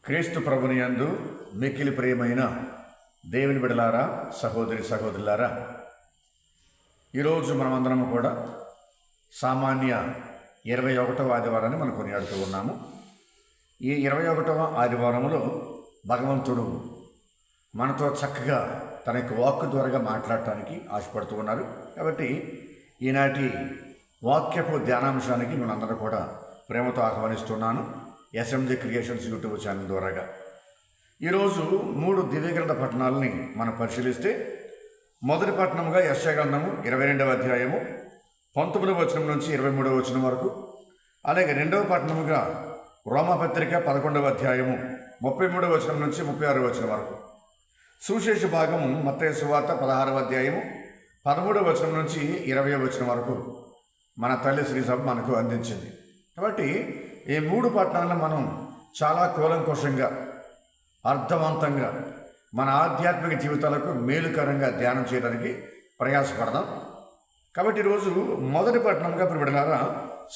క్రీస్తు ప్రభుని యందు మిక్కిలి ప్రియమైన దేవుని బిడ్డలారా, సహోదరి సహోదరులారా, ఈరోజు మనమందరం కూడా సామాన్య 21వ ఆదివారాన్ని మనం కొనియాడుతూ ఉన్నాము. ఈ 21వ ఆదివారంలో భగవంతుడు మనతో చక్కగా తన యొక్క వాక్కు ద్వారా మాట్లాడటానికి ఆశపడుతూ ఉన్నారు. కాబట్టి ఈనాటి వాక్యపు ధ్యానాంశానికి మనందరూ కూడా ప్రేమతో ఆహ్వానిస్తున్నాను. ఎస్ఎంజే క్రియేషన్స్ యూట్యూబ్ ఛానల్ ద్వారాగా ఈరోజు 3 దివ్యగ్రంథ పట్టణాలని మనం పరిశీలిస్తే, మొదటి పట్టణముగా యెషయా గ్రంథము 22వ అధ్యాయము 19వ వచనం నుంచి 23వ వచనం వరకు, అలాగే రెండవ పట్టణముగా రోమాపత్రిక 11వ అధ్యాయము 33వ వచనం నుంచి 36వ వచనం వరకు, సువిశేష భాగము మత్తయి సువార్త 16వ అధ్యాయము 13వ వచనం నుంచి 20వ వచనం వరకు మన తల్లి శ్రీ సభ మనకు అందించింది. కాబట్టి ఈ 3 పట్టణాలను మనం చాలా కూలంకుషంగా, అర్థవంతంగా మన ఆధ్యాత్మిక జీవితాలకు మేలుకరంగా ధ్యానం చేయడానికి ప్రయాసపడదాం. కాబట్టి ఈరోజు మొదటి పట్టణంగా ప్రియబిడ్డలారా,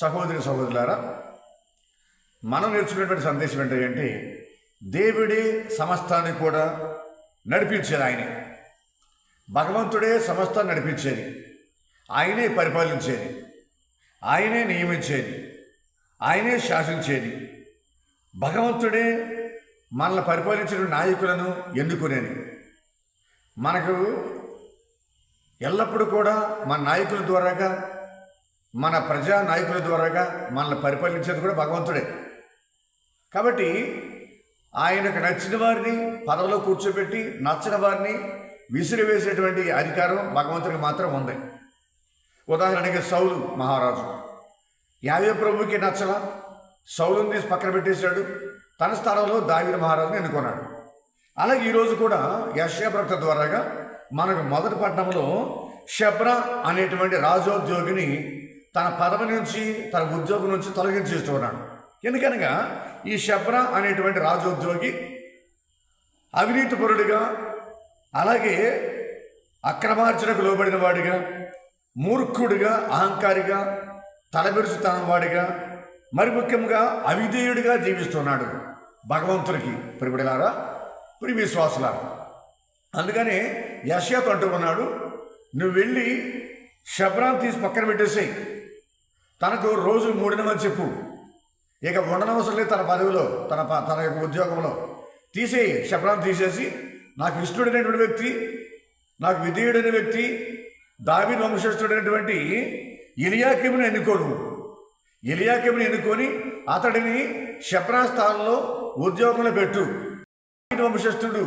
సహోదరి సహోదరులారా, మనం నేర్చుకునేటువంటి సందేశం ఏంటంటే, దేవుడే సమస్తాన్ని కూడా నడిపించేది. ఆయనే భగవంతుడే సమస్తాన్ని నడిపించేది, ఆయనే పరిపాలించేది, ఆయనే నియమించేది, ఆయనే శాసించేది. భగవంతుడే మనల్ని పరిపాలించిన నాయకులను ఎన్నుకునేది. మనకు ఎల్లప్పుడూ కూడా మన నాయకుల ద్వారాగా, మన ప్రజా నాయకుల ద్వారాగా మనల్ని పరిపాలించేది కూడా భగవంతుడే. కాబట్టి ఆయనకు నచ్చిన వారిని పదవిలో కూర్చోబెట్టి, నచ్చిన వారిని విసిరివేసేటువంటి అధికారం భగవంతుడికి మాత్రం ఉంది. ఉదాహరణకి సౌలు మహారాజు యావే ప్రభుకి నచ్చల, సౌలుని తీసి పక్కన పెట్టేశాడు, తన స్థానంలో దావీదు మహారాజుని ఎన్నుకున్నాడు. అలాగే ఈరోజు కూడా యెషయా ప్రవక్త ద్వారాగా మనకు మొదటి పట్టణంలో షెబ్రా అనేటువంటి రాజోద్యోగిని తన పదవి నుంచి, తన ఉద్యోగం నుంచి తొలగించేస్తున్నాడు. ఎందుకనగా ఈ షెబ్రా అనేటువంటి రాజోద్యోగి అవినీతిపరుడిగా, అలాగే అక్రమార్జనకు లోబడిన వాడిగా, మూర్ఖుడిగా, అహంకారిగా, తలబెరుచుతనం వాడిగా, మరి ముఖ్యంగా అవిధేయుడిగా జీవిస్తున్నాడు భగవంతుడికి. ప్రియబిడ్డలారా, ప్రియ విశ్వాసులారా, అందుకనే యెషయాతో అంటూ ఉన్నాడు, నువ్వు వెళ్ళి షెబ్రాను తీసి పక్కన పెట్టేసేయి, తనకు రోజు 3 దినమని చెప్పు, ఇక ఉండనవసరం లేదు తన పదవిలో, తన యొక్క ఉద్యోగంలో తీసేయి. షెబ్రాను తీసేసి నాకు ఇష్టడైనటువంటి వ్యక్తి, నాకు విధేయుడైన వ్యక్తి, దావీదు వంశస్థుడైనటువంటి ఎలియాకీమును ఎన్నుకోను. ఎలియాకీమును ఎన్నుకొని అతడిని షెబ్రా స్థానంలో ఉద్యోగంలో పెట్టు. దావీదు వంశస్థుడు,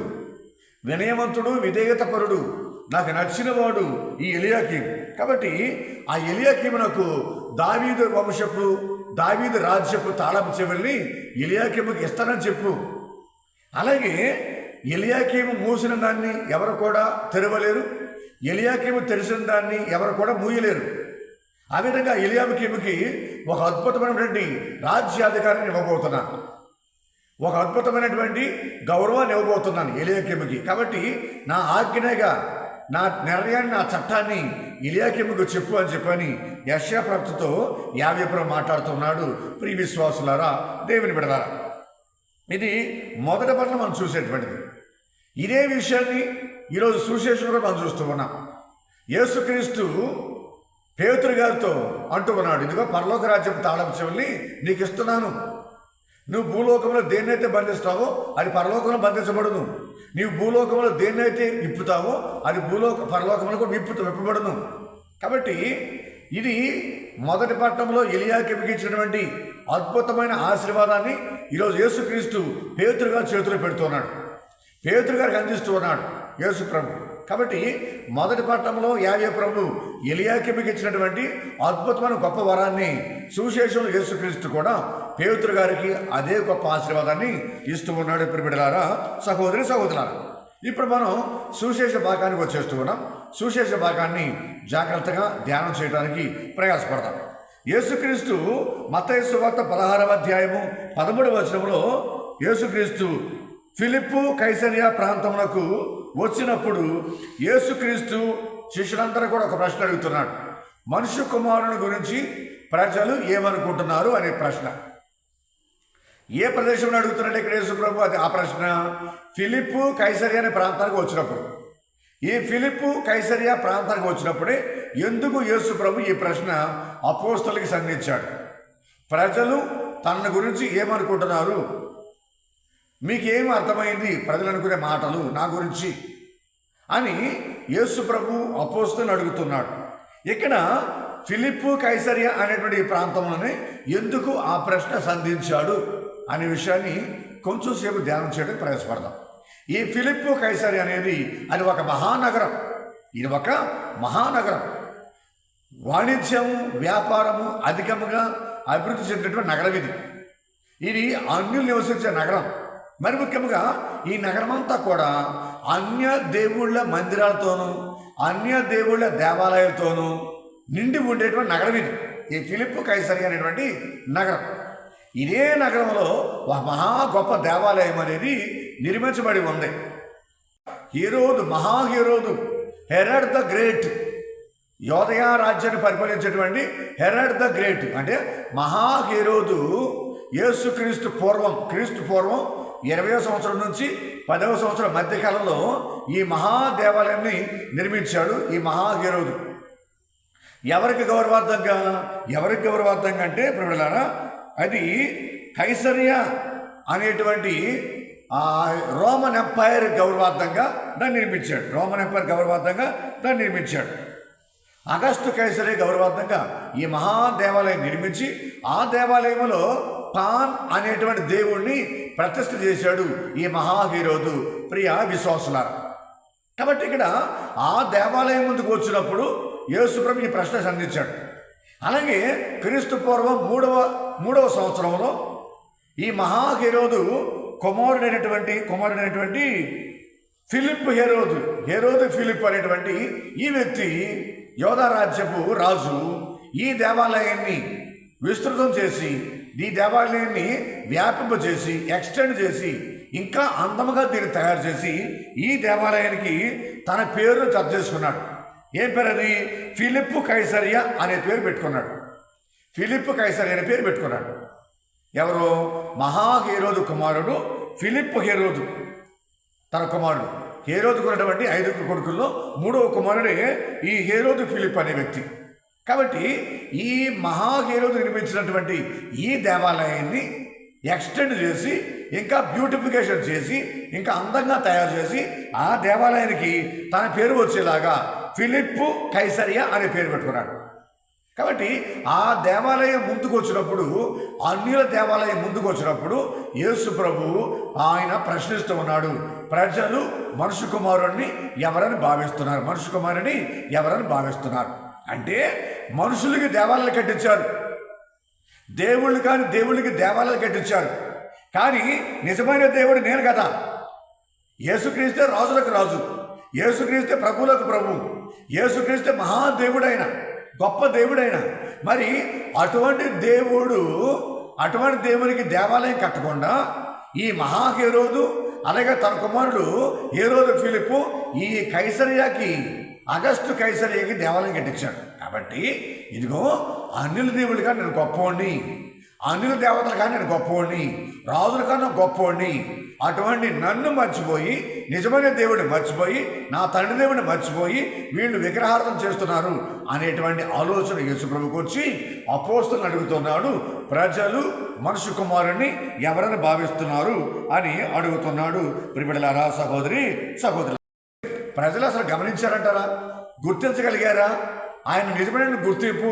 వినయవంతుడు, విధేయతపరుడు, నాకు నచ్చిన వాడు ఈ ఎలియాకీము. కాబట్టి ఆ ఎలియాకీమునకు దావీదు వంశపు, దావీదు రాజ్యపు తాళపు చెవుల్ని ఎలియాకీముకి ఇస్తానని చెప్పు. అలాగే ఎలియాకీము మూసిన దాన్ని ఎవరు కూడా తెరవలేరు, ఎలియాకీము తెరిచిన దాన్ని ఎవరు కూడా మూయలేరు. ఆ విధంగా ఎలియాకీముకి ఒక అద్భుతమైనటువంటి రాజ్యాధికారాన్ని ఇవ్వబోతున్నాను, ఒక అద్భుతమైనటువంటి గౌరవాన్ని ఇవ్వబోతున్నాను ఎలియాకీముకి. కాబట్టి నా ఆజ్ఞగా, నా నిర్ణయాన్ని, నా చట్టాన్ని ఎలియాకీముకు చెప్పు అని చెప్పని యెషయా ప్రవక్తతో యావేపురం మాట్లాడుతున్నాడు. ప్రియ విశ్వాసులారా, దేవుని బిడ్డలారా, ఇది మొదటి పట్ల మనం చూసేటువంటిది. ఇదే విషయాన్ని ఈరోజు సువిశేషంలో మనం చూస్తూ ఉన్నాం. యేసుక్రీస్తు పేతురు గారితో అంటూ ఉన్నాడు, ఇదిగో పరలోక రాజ్యం తాళపు చెవుల్ని నీకు ఇస్తున్నాను. నువ్వు భూలోకంలో దేన్నైతే బంధిస్తావో అది పరలోకంలో బంధించబడును, నీవు భూలోకంలో దేన్నైతే ఇప్పుతావో అది పరలోకంలో కూడా విప్పబడును. కాబట్టి ఇది మొదటి పట్టణంలో ఎలియాకీముకి ఇచ్చినటువంటి అద్భుతమైన ఆశీర్వాదాన్ని ఈరోజు యేసుక్రీస్తు పేతురు గారి చేతిలో పెడుతున్నాడు, పేతురు గారికి అందిస్తూ ఉన్నాడు యేసు ప్రభు. కాబట్టి మొదటి పట్టణంలో యావే ప్రభు ఎలియాకీముకి ఇచ్చినటువంటి అద్భుతమైన గొప్ప వరాన్ని సువిశేషంలో యేసుక్రీస్తు కూడా పేతురు గారికి అదే గొప్ప ఆశీర్వాదాన్ని ఇస్తూ ఉన్నాడు. ప్రియబిడ్డలారా, సహోదరి సహోదరులారా, ఇప్పుడు మనం సువిశేష భాగానికి వచ్చేస్తూ ఉన్నాం. సువిశేష భాగాన్ని జాగ్రత్తగా ధ్యానం చేయడానికి ప్రయాసపడతాం. యేసుక్రీస్తు మత్తయి సువార్త 16వ అధ్యాయము 13వ వచనంలో యేసుక్రీస్తు ఫిలిప్పు కైసరియా ప్రాంతములకు వచ్చినప్పుడు యేసుక్రీస్తు శిష్యులందరూ కూడా ఒక ప్రశ్న అడుగుతున్నాడు, మనుష్య కుమారుని గురించి ప్రజలు ఏమనుకుంటున్నారు అనే ప్రశ్న. ఏ ప్రదేశంలో అడుగుతున్నాడు ఇక్కడ యేసు ప్రభు? అది ఆ ప్రశ్న ఫిలిప్పు కైసరియా అనే ప్రాంతానికి వచ్చినప్పుడు, ఈ ఫిలిప్పు కైసరియా ప్రాంతానికి వచ్చినప్పుడే ఎందుకు యేసు ప్రభు ఈ ప్రశ్న అపోస్తలుకి సంధించాడు. ప్రజలు తన గురించి ఏమనుకుంటున్నారు, మీకేం అర్థమైంది ప్రజలు అనుకునే మాటలు నా గురించి అని యేసు ప్రభు అపోస్తలుని అడుగుతున్నాడు. ఇక్కడ ఫిలిప్పు కైసరియా అనేటువంటి ఈ ప్రాంతంలోనే ఎందుకు ఆ ప్రశ్న సంధించాడు అనే విషయాన్ని కొంచెం సేపు ధ్యానం చేయడానికి ప్రయాసపడదాం. ఈ ఫిలిప్పు కైసరియా అనేది అది ఒక మహానగరం. ఇది ఒక మహానగరం. వాణిజ్యం వ్యాపారము అధికముగా అభివృద్ధి చెందినటువంటి నగరం ఇది. ఇది అన్యులు నివసించే నగరం. మరి ముఖ్యంగా ఈ నగరం అంతా కూడా అన్య దేవుళ్ళ మందిరాలతోనూ అన్య దేవుళ్ళ దేవాలయాలతోనూ నిండి ఉండేటువంటి నగరం ఇది, ఈ ఫిలిప్పు కైసరియా అనేటువంటి నగరం. ఇదే నగరంలో ఒక మహా గొప్ప దేవాలయం అనేది నిర్మించబడి ఉంది. హీరోదు, మహాహీరోదు హెరడ్ ద గ్రేట్, యోదయ రాజ్యాన్ని పరిపాలించేటువంటి హెరడ్ ద గ్రేట్ అంటే మహాహీరోదు యేసుక్రీస్తు పూర్వం, క్రీస్తు పూర్వం 20వ సంవత్సరం నుంచి 10వ సంవత్సరం మధ్యకాలంలో ఈ మహాదేవాలయాన్ని నిర్మించాడు ఈ మహాహీరోదు. ఎవరికి గౌరవార్థంగా అంటే ప్రియులారా, అది కైసరియా అనేటువంటి రోమన్ ఎంపైర్ గౌరవార్థంగా దాన్ని నిర్మించాడు. రోమన్ ఎంపైర్ గౌరవార్థంగా దాన్ని నిర్మించాడు. అగస్టు కైసరే గౌరవార్థంగా ఈ మహాదేవాలయం నిర్మించి ఆ దేవాలయంలో పాన్ అనేటువంటి దేవుణ్ణి ప్రతిష్ఠ చేశాడు ఈ మహాహీరోదు. ప్రియ విశ్వాసులారా, కాబట్టి ఇక్కడ ఆ దేవాలయం ముందుకు వచ్చినప్పుడు యేసుప్రభు ఈ ప్రశ్న సంధించాడు. అలాగే క్రీస్తు పూర్వం మూడవ సంవత్సరంలో ఈ మహాహీరోదు కుమారుడైనటువంటి హేరోదు ఫిలిప్ అనేటువంటి ఈ వ్యక్తి యోధా రాజ్యపు రాజు ఈ దేవాలయాన్ని విస్తృతం చేసి, ఈ దేవాలయాన్ని వ్యాపింపజేసి, ఎక్స్టెండ్ చేసి, ఇంకా అందముగా దీన్ని తయారు చేసి ఈ దేవాలయానికి తన పేరును జత చేసుకున్నాడు. ఏం పేరు అది? ఫిలిప్పు కైసరియా అనే పేరు పెట్టుకున్నాడు. ఫిలిప్పు కైసరియా అనే పేరు పెట్టుకున్నాడు. ఎవరు? మహాహీరోదు కుమారుడు ఫిలిప్పు హేరోదు. తన కుమారుడు హేరోదుకు ఉన్నటువంటి 5 కొడుకుల్లో 3వ కుమారుడే ఈ హేరోదు ఫిలిప్ అనే వ్యక్తి. కాబట్టి ఈ మహాహీరోదు నిర్మించినటువంటి ఈ దేవాలయాన్ని ఎక్స్టెండ్ చేసి, ఇంకా బ్యూటిఫికేషన్ చేసి, ఇంకా అందంగా తయారు చేసి ఆ దేవాలయానికి తన పేరు వచ్చేలాగా ఫిలిప్పు కైసరియా అనే పేరు పెట్టుకున్నాడు. కాబట్టి ఆ దేవాలయం ముందుకు వచ్చినప్పుడు, అన్యుల దేవాలయం ముందుకు వచ్చినప్పుడు యేసు ప్రభు ఆయన ప్రశ్నిస్తూ ఉన్నాడు, ప్రజలు మనుష్య కుమారుడిని ఎవరని భావిస్తున్నారు? అంటే మనుషులకి దేవాలయాలు కట్టించారు, దేవుళ్ళకి దేవాలయాలు కట్టించారు. కానీ నిజమైన దేవుడు నేను కదా. యేసుక్రీస్తే రాజులకు రాజు, యేసుక్రీస్తే ప్రభువులకు ప్రభు, యేసుక్రీస్తే మహాదేవుడైన గొప్ప దేవుడైన మరి అటువంటి దేవునికి దేవాలయం కట్టకుండా ఈ మహాహేరోదు అలాగే తన కుమారుడు హేరోదు ఫిలిప్పు ఈ అగస్టు కైసరియాకి దేవాలయం కట్టించాడు. కాబట్టి ఇదిగో అన్యుల దేవుడిగా నేను గొప్పవాడిని, అన్యుల దేవతలుగా నేను గొప్పవాడిని, రాజుల కన్నా గొప్పవాడిని, అటువంటి నన్ను మర్చిపోయి, నిజమైన దేవుడిని మర్చిపోయి, నా తండ్రి దేవుడిని మర్చిపోయి వీళ్ళు విగ్రహార్థం చేస్తున్నారు అనేటువంటి ఆలోచన యేసుప్రభుకు వచ్చి అపోస్తలుని అడుగుతున్నాడు. ప్రజలు మనుష్య కుమారుణ్ణి ఎవరని భావిస్తున్నారు అని అడుగుతున్నాడు. ప్రియబిడ్డలారా, సహోదరులు, ప్రజలు అసలు గమనించారంటారా? గుర్తించగలిగారా? ఆయన నిజమైన గుర్తింపు,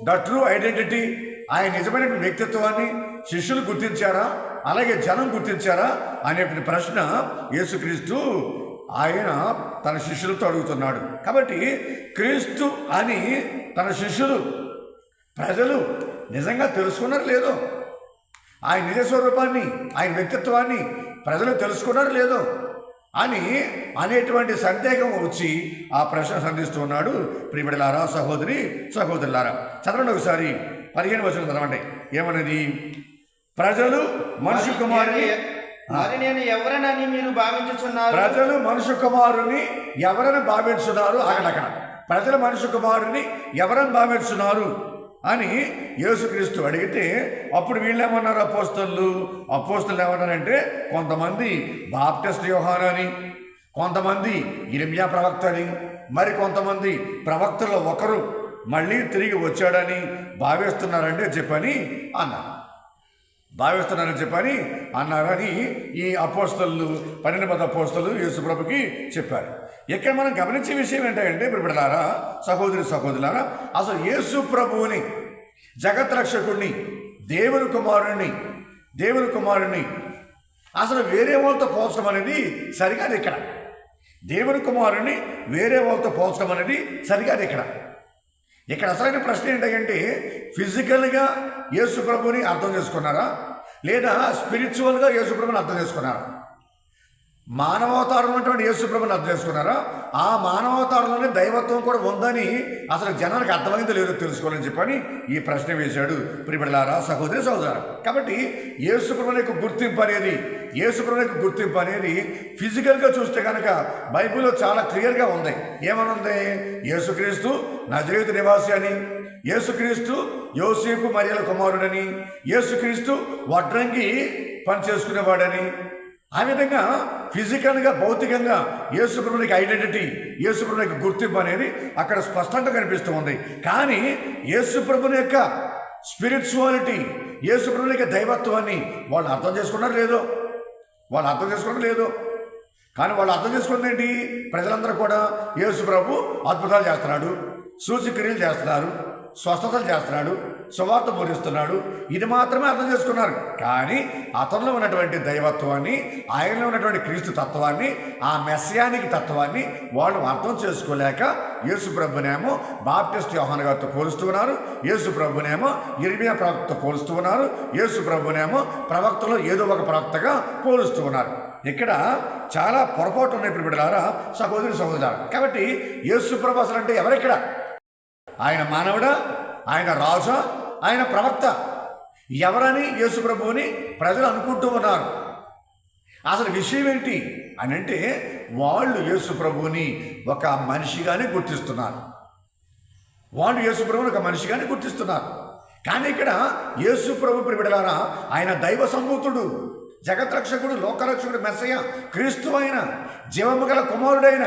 ద ట్రూ ఐడెంటిటీ, ఆయన నిజమైన వ్యక్తిత్వాన్ని శిష్యులు గుర్తించారా? అలాగే జనం గుర్తించారా అనేటువంటి ప్రశ్న యేసుక్రీస్తు ఆయన తన శిష్యులతో అడుగుతున్నాడు. కాబట్టి క్రీస్తు అని తన శిష్యులు, ప్రజలు నిజంగా తెలుసుకున్నారు లేదో, ఆయన నిజ స్వరూపాన్ని, ఆయన వ్యక్తిత్వాన్ని ప్రజలు తెలుసుకున్నారు లేదో అనేటువంటి సందేహం వచ్చి ఆ ప్రశ్న సంధిస్తున్నాడు. ప్రియబిడ్డలారా, సహోదరులారా, చదవండి ఒకసారి 15వ వచనం చదవండి. ఏమన్నది? ప్రజలు మనుష్య కుమారుని ఎవరని మీరు భావించుచున్నారు. ప్రజలు మనుష్య కుమారుని ఎవరని భావించున్నారు? అక్కడ ప్రజలు మనుష్య కుమారుని ఎవరని భావించున్నారు? అని యేసుక్రీస్తు అడిగితే అప్పుడు వీళ్ళు ఏమన్నారు? అపోస్తలు ఏమన్నారంటే కొంతమంది బాప్టిస్ట్ యోహాను అని, కొంతమంది ఇర్మియా ప్రవక్త అని, మరి కొంతమంది ప్రవక్తలో ఒకరు మళ్ళీ తిరిగి వచ్చాడని భావిస్తున్నారని చెప్పని అన్నారని ఈ అపోస్తలు 12 మంది అపోస్తలు యేసుప్రభుకి చెప్పారు. ఇక్కడ మనం గమనించే విషయం ఏంటంటే బిడ్డలారా, సహోదరులారా, అసలు యేసు ప్రభువుని, జగత్ రక్షకుడిని, దేవుని కుమారుణ్ణి అసలు వేరే వాళ్ళతో పోల్చడం అనేది సరికాదు. ఇక్కడ దేవుని కుమారుణ్ణి వేరే వాళ్ళతో పోల్చడం అనేది సరికాదు. ఇక్కడ అసలైన ప్రశ్న ఏంటంటే ఫిజికల్గా యేసు ప్రభుని అర్థం చేసుకున్నారా, లేదా స్పిరిచువల్గా యేసు ప్రభుని అర్థం చేసుకున్నారా? మానవావతారం ఉన్నటువంటి యేసు ప్రభుని అర్థం చేసుకున్నారా? ఆ మానవావతారంలోనే దైవత్వం కూడా ఉందని అసలు జనానికి అర్థమైందో లేదో తెలుసుకోవాలని చెప్పని ఈ ప్రశ్న వేశాడు. ప్రియబిడ్డలారా, సహోదరులారా, కాబట్టి యేసు ప్రభుని యొక్క గుర్తింపు అనేది ఫిజికల్గా చూస్తే కనుక బైబిల్లో చాలా క్లియర్గా ఉంది. ఏమనుంది? యేసుక్రీస్తు నజరేతు నివాసి అని, యేసుక్రీస్తు యోసేపు మరియల కుమారుడని, యేసుక్రీస్తు వడ్రంగి పని చేసుకునేవాడని, ఆ విధంగా ఫిజికల్గా భౌతికంగా యేసుప్రభునికి ఐడెంటిటీ, యేసుప్రభునికి గుర్తింపు అనేది అక్కడ స్పష్టంగా కనిపిస్తూ ఉంది. కానీ యేసుప్రభుని యొక్క స్పిరిచువాలిటీ, యేసుప్రభుని యొక్క దైవత్వాన్ని వాళ్ళు అర్థం చేసుకున్నారో లేదో. కానీ వాళ్ళు అర్థం చేసుకున్నది ఏంటి? ప్రజలందరూ కూడా యేసుప్రభు అద్భుతాలు చేస్తున్నాడు, సూచక్రియలు చేస్తున్నారు, స్వస్థతలు చేస్తున్నాడు, సువార్త బోధిస్తున్నాడు, ఇది మాత్రమే అర్థం చేసుకున్నారు. కానీ అతనిలో ఉన్నటువంటి దైవత్వాన్ని, ఆయనలో ఉన్నటువంటి క్రీస్తు తత్వాన్ని, ఆ మెస్సియానిక్ తత్వాన్ని వాళ్ళు అర్థం చేసుకోలేక యేసుప్రభునేమో బాప్టిస్ట్ యోహాను గారితో పోలుస్తూ ఉన్నారు, యేసుప్రభునేమో ఇర్మియా ప్రవక్తతో పోలుస్తూ ఉన్నారు, యేసుప్రభునేమో ప్రవక్తలో ఏదో ఒక ప్రవక్తగా పోలుస్తూ ఉన్నారు. ఇక్కడ చాలా పొరపాటు ఉన్నాయి ప్రియబిడ్డలారా, సహోదరులారా. కాబట్టి యేసుప్రభు అసలు అంటే ఎవరిక్కడ? ఆయన మానవుడా? ఆయన రాజా? ఆయన ప్రవక్త? ఎవరని యేసుప్రభువుని ప్రజలు అనుకుంటూ ఉన్నారు. అసలు విషయం ఏంటి అని అంటే వాళ్ళు యేసుప్రభువుని ఒక మనిషిగానే గుర్తిస్తున్నారు. కానీ ఇక్కడ యేసుప్రభు ప్రియబిడ్డలారా, ఆయన దైవ సంభూతుడు, జగద్రక్షకుడు, లోకరక్షకుడు, మెస్సయ్య, క్రీస్తు అయిన, జీవము గల కుమారుడైన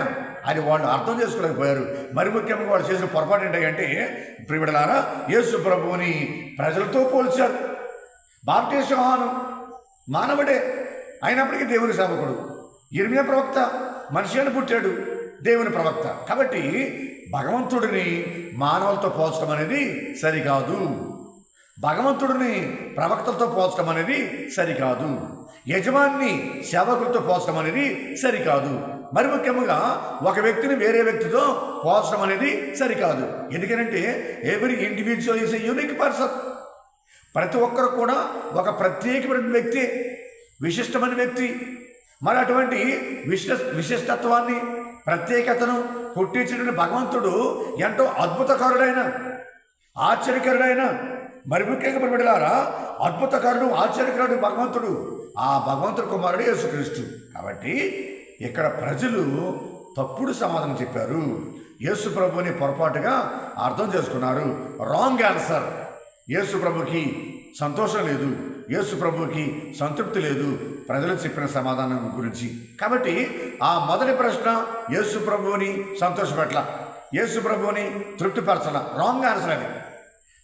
అని వాళ్ళు అర్థం చేసుకోలేకపోయారు. మరి ముఖ్యంగా వాళ్ళు చేసిన పొరపాటు ఏంటంటే ప్రియబిడ్డలారా, యేసు ప్రభువుని ప్రజలతో పోల్చారు. బాప్టిస్ట్ యోహాను మానవుడే, అయినప్పటికీ దేవుని సేవకుడు. ఇర్మియా ప్రవక్త మనిషి అని పుట్టాడు, దేవుని ప్రవక్త. కాబట్టి భగవంతుడిని మానవులతో పోల్చడం అనేది సరికాదు. భగవంతుడిని ప్రవక్తలతో పోల్చడం అనేది సరికాదు. యజమాన్ని సేవకులతో పోల్చడం అనేది సరికాదు. మరి ముఖ్యంగా ఒక వ్యక్తిని వేరే వ్యక్తితో పోల్చడం అనేది సరికాదు. ఎందుకంటే every individual is a unique person. ప్రతి ఒక్కరు కూడా ఒక ప్రత్యేకమైన వ్యక్తి, విశిష్టమైన వ్యక్తి. మరి అటువంటి విశిష్టత్వాన్ని, ప్రత్యేకతను పుట్టించిన భగవంతుడు ఎంతో అద్భుతకారుడైన, ఆశ్చర్యకరుడైన, మరి ముఖ్యంగా బిడ్డలారా, అద్భుతకారుడు, ఆశ్చర్యకరుడు భగవంతుడు. ఆ భగవంతుడు కుమారుడు యేసుక్రీస్తు. కాబట్టి ఇక్కడ ప్రజలు తప్పుడు సమాధానం చెప్పారు. యేసు ప్రభుని పొరపాటుగా అర్థం చేసుకున్నారు. Wrong answer. యేసు ప్రభుకి సంతోషం లేదు, యేసు ప్రభుకి సంతృప్తి లేదు ప్రజలు చెప్పిన సమాధానం గురించి. కాబట్టి ఆ మొదటి ప్రశ్న యేసు ప్రభువుని సంతోషపెట్ల, యేసు ప్రభువుని తృప్తిపరచాల. రాంగ్ ఆన్సర్ అది.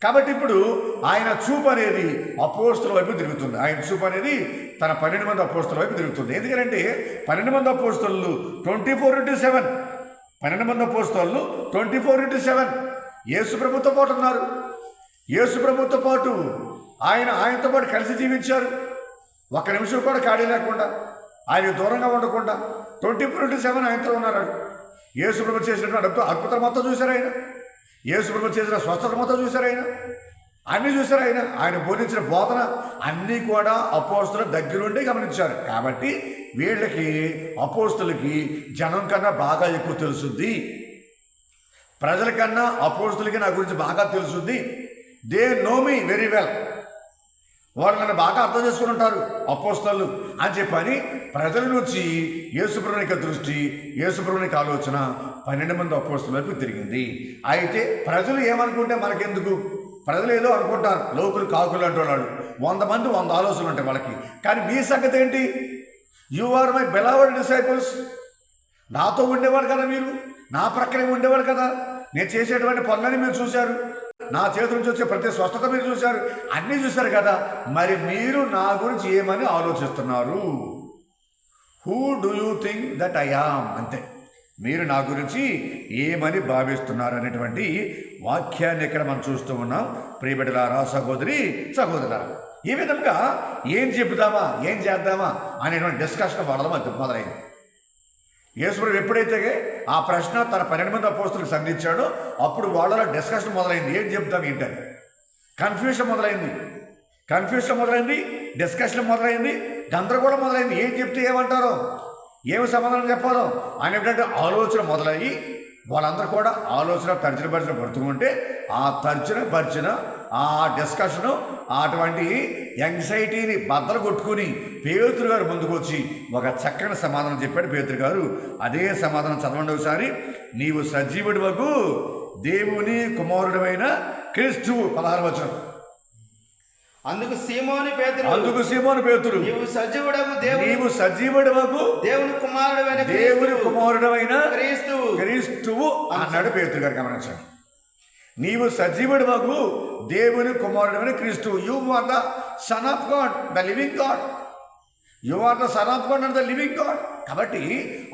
కాబట్టి ఇప్పుడు ఆయన చూపు అనేది అపోస్తలుల వైపు తిరుగుతుంది. ఆయన చూపు అనేది తన 12 మంది అపోస్తలుల వైపు తిరుగుతుంది. ఎందుకంటే 12 మంది అపోస్తలు 24/7, 12 మంది అపోస్తలు 24/7 యేసు ప్రభుతో పాటు ఉన్నారు. యేసు ప్రభుతో పాటు ఆయనతో పాటు కలిసి జీవించారు. ఒక్క నిమిషం కూడా ఖాళీ లేకుండా, ఆయన దూరంగా ఉండకుండా 24/7 ఆయనతో ఉన్నారు. యేసు ప్రభు చేసినటువంటి అద్భుతం మొత్తం చూశారు ఆయన. యేసు ప్రభు చేసిన స్వస్థత మొత్తం చూశారు ఆయన. అన్నీ చూశారు ఆయన. ఆయన బోధించిన బోధన అన్నీ కూడా అపోస్తలు దగ్గరుండి గమనించారు. కాబట్టి వీళ్ళకి, అపోస్తలకి జనం కన్నా బాగా ఎక్కువ తెలుసుద్ది. ప్రజల కన్నా అపోస్తలకి నా గురించి బాగా తెలుసుద్ది. They know me very well. వాళ్ళు నన్ను బాగా అర్థం చేసుకుని ఉంటారు అపోస్తలు అని చెప్పని ప్రజల నుంచి యేసుప్రభుని యొక్క దృష్టి, యేసుప్రభుని యొక్క ఆలోచన 12 మంది అపోస్తలుల వైపు తిరిగింది. అయితే ప్రజలు ఏమనుకుంటే మనకెందుకు, ప్రజలు ఏదో అనుకుంటారు, లోకులు కాకులు అంటూ వాళ్ళు 100 మంది 100 ఆలోచనలు ఉంటాయి వాళ్ళకి. కానీ మీ సంగతి ఏంటి? You are my beloved disciples. నాతో ఉండేవాడు కదా, మీరు నా ప్రక్కనే ఉండేవాడు కదా, నేను చేసేటువంటి పనులని మీరు చూశారు, నా చేతి నుంచి వచ్చే ప్రతి స్వస్థత మీరు చూశారు, అన్నీ చూశారు కదా. మరి మీరు నా గురించి ఏమని ఆలోచిస్తున్నారు? Who do you think that I am? అంతే, మీరు నా గురించి ఏమని భావిస్తున్నారు అనేటువంటి వాక్యాన్ని ఇక్కడ మనం చూస్తూ ఉన్నాం. ప్రియబిడ్డలారా, సహోదరి సహోదరులారా, ఈ విధంగా ఏం చెబుదామా, ఏం చేద్దామా అనేటువంటి డిస్కషన్ వాళ్ళ మధ్య మొదలైంది. యేసుప్రభు ఎప్పుడైతే ఆ ప్రశ్న తన 12 మంది అపోస్తులకు సంధించాడో అప్పుడు వాళ్ళలో డిస్కషన్ మొదలైంది. ఏం చెప్తాం ఏంటని కన్ఫ్యూషన్ మొదలైంది, డిస్కషన్ మొదలైంది, గందరగోళం మొదలైంది. ఏం చెప్తే ఏమంటారో, ఏమి సమాధానం చెప్పాలో అనేటువంటి ఆలోచన మొదలయ్యి వాళ్ళందరూ కూడా ఆలోచన తర్జన పడుతూ ఉంటే ఆ తర్జన ఆ డిస్కషను అటువంటి యాంగ్జైటీని బద్దలు కొట్టుకుని పేతురు గారు ముందుకు వచ్చి ఒక చక్కని సమాధానం చెప్పాడు. పేతురు గారు అదే సమాధానం చదవండి ఒకసారి. నీవు సజీవుడివగు దేవుని కుమారుడమైన క్రీస్తువు, 16వ వచనం. అందుకు సీమోను పేతురు నీవు సజీవుడవగు దేవుని కుమారుడవైన క్రీస్తువు అన్నాడు పేతురు గారు. గమనించండి, నీవు సజీవుడవగు దేవుని కుమారుడమైన క్రీస్తువు. You are the son of God, the living God. You are the son of God and the living God. కాబట్టి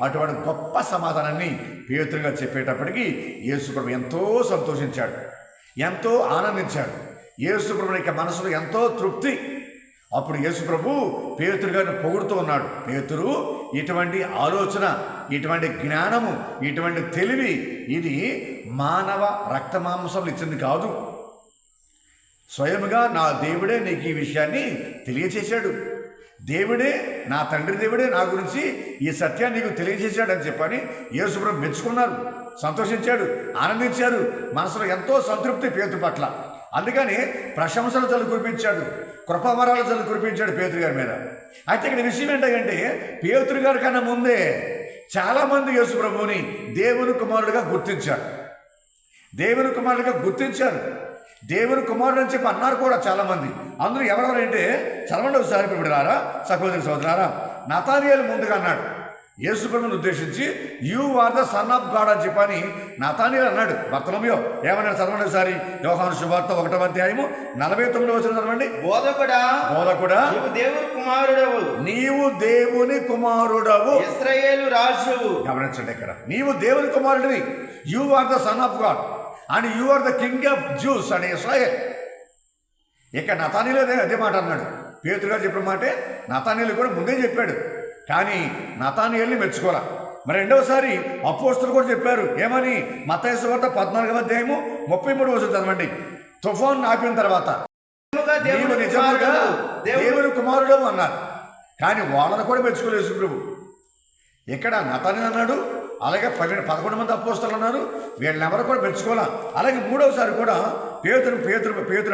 అటువంటి గొప్ప సమాధానాన్ని పేతురు గారు చెప్పేటప్పటికీ యేసుప్రభు ఎంతో సంతోషించాడు, ఎంతో ఆనందించాడు. యేసుప్రభు యొక్క మనసులో ఎంతో తృప్తి. అప్పుడు యేసుప్రభు పేతురు గారిని పొగుడుతూ ఉన్నాడు. పేతురు, ఇటువంటి ఆలోచన, ఇటువంటి జ్ఞానము, ఇటువంటి తెలివి ఇది మానవ రక్తమాంసములు ఇచ్చింది కాదు. స్వయముగా నా దేవుడే నీకు ఈ విషయాన్ని తెలియచేశాడు. దేవుడే, నా తండ్రి దేవుడే నా గురించి ఈ సత్యాన్ని నీకు తెలియజేశాడు అని చెప్పని యేసుప్రభు మెచ్చుకున్నారు, సంతోషించాడు, ఆనందించారు. మనసులో ఎంతో సంతృప్తి పేతురు పట్ల. అందుకని ప్రశంసలు చల్లు కురిపించాడు, కృపావరాలు చల్లు కురిపించాడు పేతురు గారి మీద. అయితే ఇక్కడ విషయం ఏంటంటే పేతురు గారి కన్నా ముందే చాలామంది యేసుప్రభువుని దేవుని కుమారుడిగా గుర్తించారు. దేవుని కుమారుడు అని చెప్పి అన్నారు కూడా చాలామంది. అందరూ ఎవరెవరంటే చదవండి ఒకసారి బిడ్డలారా, సహోదరి సోదరులారా. నతానియేలు ముందుగా అన్నాడు యేసుప్రభుని ఉద్దేశించి, you are the son of God అని చెప్పని నతానియేలు అన్నాడు. బర్తలోమయో ఏమన్నాడు? చదవండి ఒకసారి. యోహాను శుభవార్త 1వ అధ్యాయము 49వ వచనం చదవండి. బోధకుడా నీవు దేవుని కుమారుడవు, ఇశ్రాయేలు రాజువు. గమనించండి, ఇక్కడ నీవు దేవుని కుమారుడివి. You are the son of God and you are the king of Jews and Israel. ఇక నతానియేలు అదే మాట అన్నాడు. పేతురు గారు చెప్పిన మాటే నతానియేలు కూడా ముందే చెప్పాడు. కానీ నతానియేలుని మెచ్చుకోరా. మరి రెండవసారి అపోస్తలులు కూడా చెప్పారు. ఏమని? మత్తయి సువార్త 14వ అధ్యాయము 33వ వచనం చదవండి. తుఫాను ఆపిన తర్వాత నీవు నిజముగా దేవుని కుమారుడు అన్నారు. కానీ వాళ్ళని కూడా మెచ్చుకోలేదు యేసుప్రభు. ఇక్కడ నతానియేలు అన్నాడు, అలాగే 11 మంది అపోస్తలులు అన్నారు, వీళ్ళెవరు కూడా మెచ్చుకోవాలా. అలాగే మూడవసారి కూడా పేతురు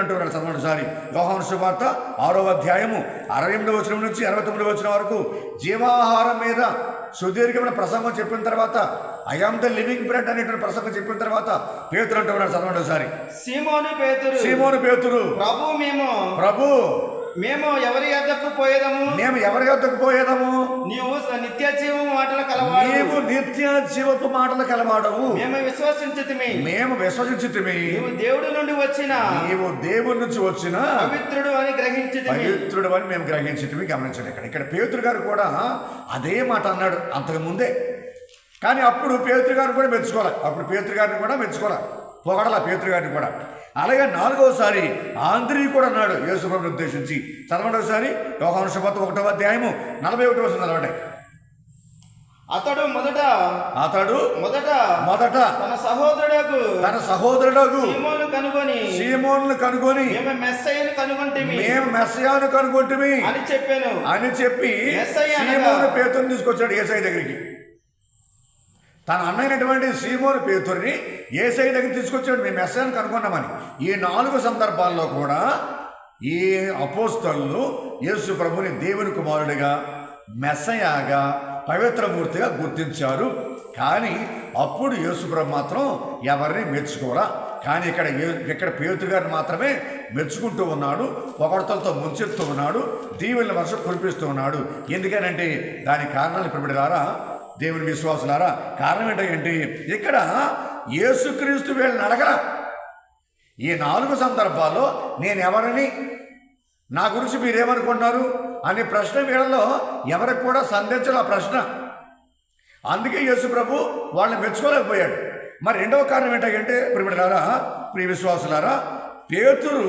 అంటున్నాడు. చదవండి ఒకసారి. యోహాను సువార్త 6వ అధ్యాయము 68వ వచనం నుంచి 69వ వచనం వరకు జీవాహారం మీద సుదీర్ఘమైన ప్రసంగం చెప్పిన తర్వాత, I am the living bread అనేటువంటి ప్రసంగం చెప్పిన తర్వాత పేతురు అంటున్నాడు. చదవండి ఒకసారి. సీమోను పేతురు ప్రభు మేము ఎవరి యొద్దకు పోయేదము? నీవు నిత్య జీవపు మాటలు కలవాడవు. మేము విశ్వసించితిమి. నీవు దేవుడి నుంచి వచ్చిన పవిత్రుడు అని మేము గ్రహించితిమి. గమనించండి, ఇక్కడ పేతురు గారు కూడా అదే మాట అన్నాడు అంతకు ముందే. కానీ అప్పుడు పేతురు గారిని కూడా మెచ్చుకోవాలి, పొగడల పేతురు గారిని కూడా. అలాగే 4వసారి ఆంధ్రీ కూడా అన్నాడు యేసుప్రభుని ఉద్దేశించి. చదవండి ఒకసారి. యోహాను సువార్త 1వ అధ్యాయము 41వ వచనం చదవండి. అతడు మొదట తన సహోదరుడు సీమోనును కనుగొని మేము మెస్సయాను కనుగొంటిమి అని చెప్పి సీమోను పేతురుని తీసుకొచ్చాడు యేసయ్య దగ్గరికి. తన అన్నైనటువంటి సీమోను పేతురుని యేసయ్య దగ్గర తీసుకొచ్చాడు. మేము మెస్సయాను కనుగొన్నామని. ఈ 4 సందర్భాల్లో కూడా ఈ అపోస్తలులు యేసు ప్రభుని దేవుని కుమారుడిగా, మెస్సయాగా, పవిత్రమూర్తిగా గుర్తించారు. కానీ అప్పుడు యేసుప్రభు మాత్రం ఎవరిని మెచ్చుకోరా. కానీ ఇక్కడ పేతురు గారిని మాత్రమే మెచ్చుకుంటూ ఉన్నాడు, పొగడతలతో ముంచెత్తూ ఉన్నాడు, దీవెనల వర్షం కురిపిస్తూ ఉన్నాడు. ఎందుకనంటే దానికి కారణాలు ఇప్పుడు బిడ్డలారా, దేవుని విశ్వాసులారా, కారణం ఏంటంటే ఇక్కడ యేసుక్రీస్తు వీళ్ళని అడగరా. ఈ 4 సందర్భాల్లో నేను ఎవరిని, నా గురించి మీరేమనుకున్నారు అనే ప్రశ్న వీళ్ళలో ఎవరికి కూడా సంధించాలి ఆ ప్రశ్న. అందుకే యేసు ప్రభు వాళ్ళని మెచ్చుకోలేకపోయాడు. మరి రెండవ కారణం ఏంటంటే ప్రియమిత్రులారా, ప్రియ విశ్వాసులారా, పేతురు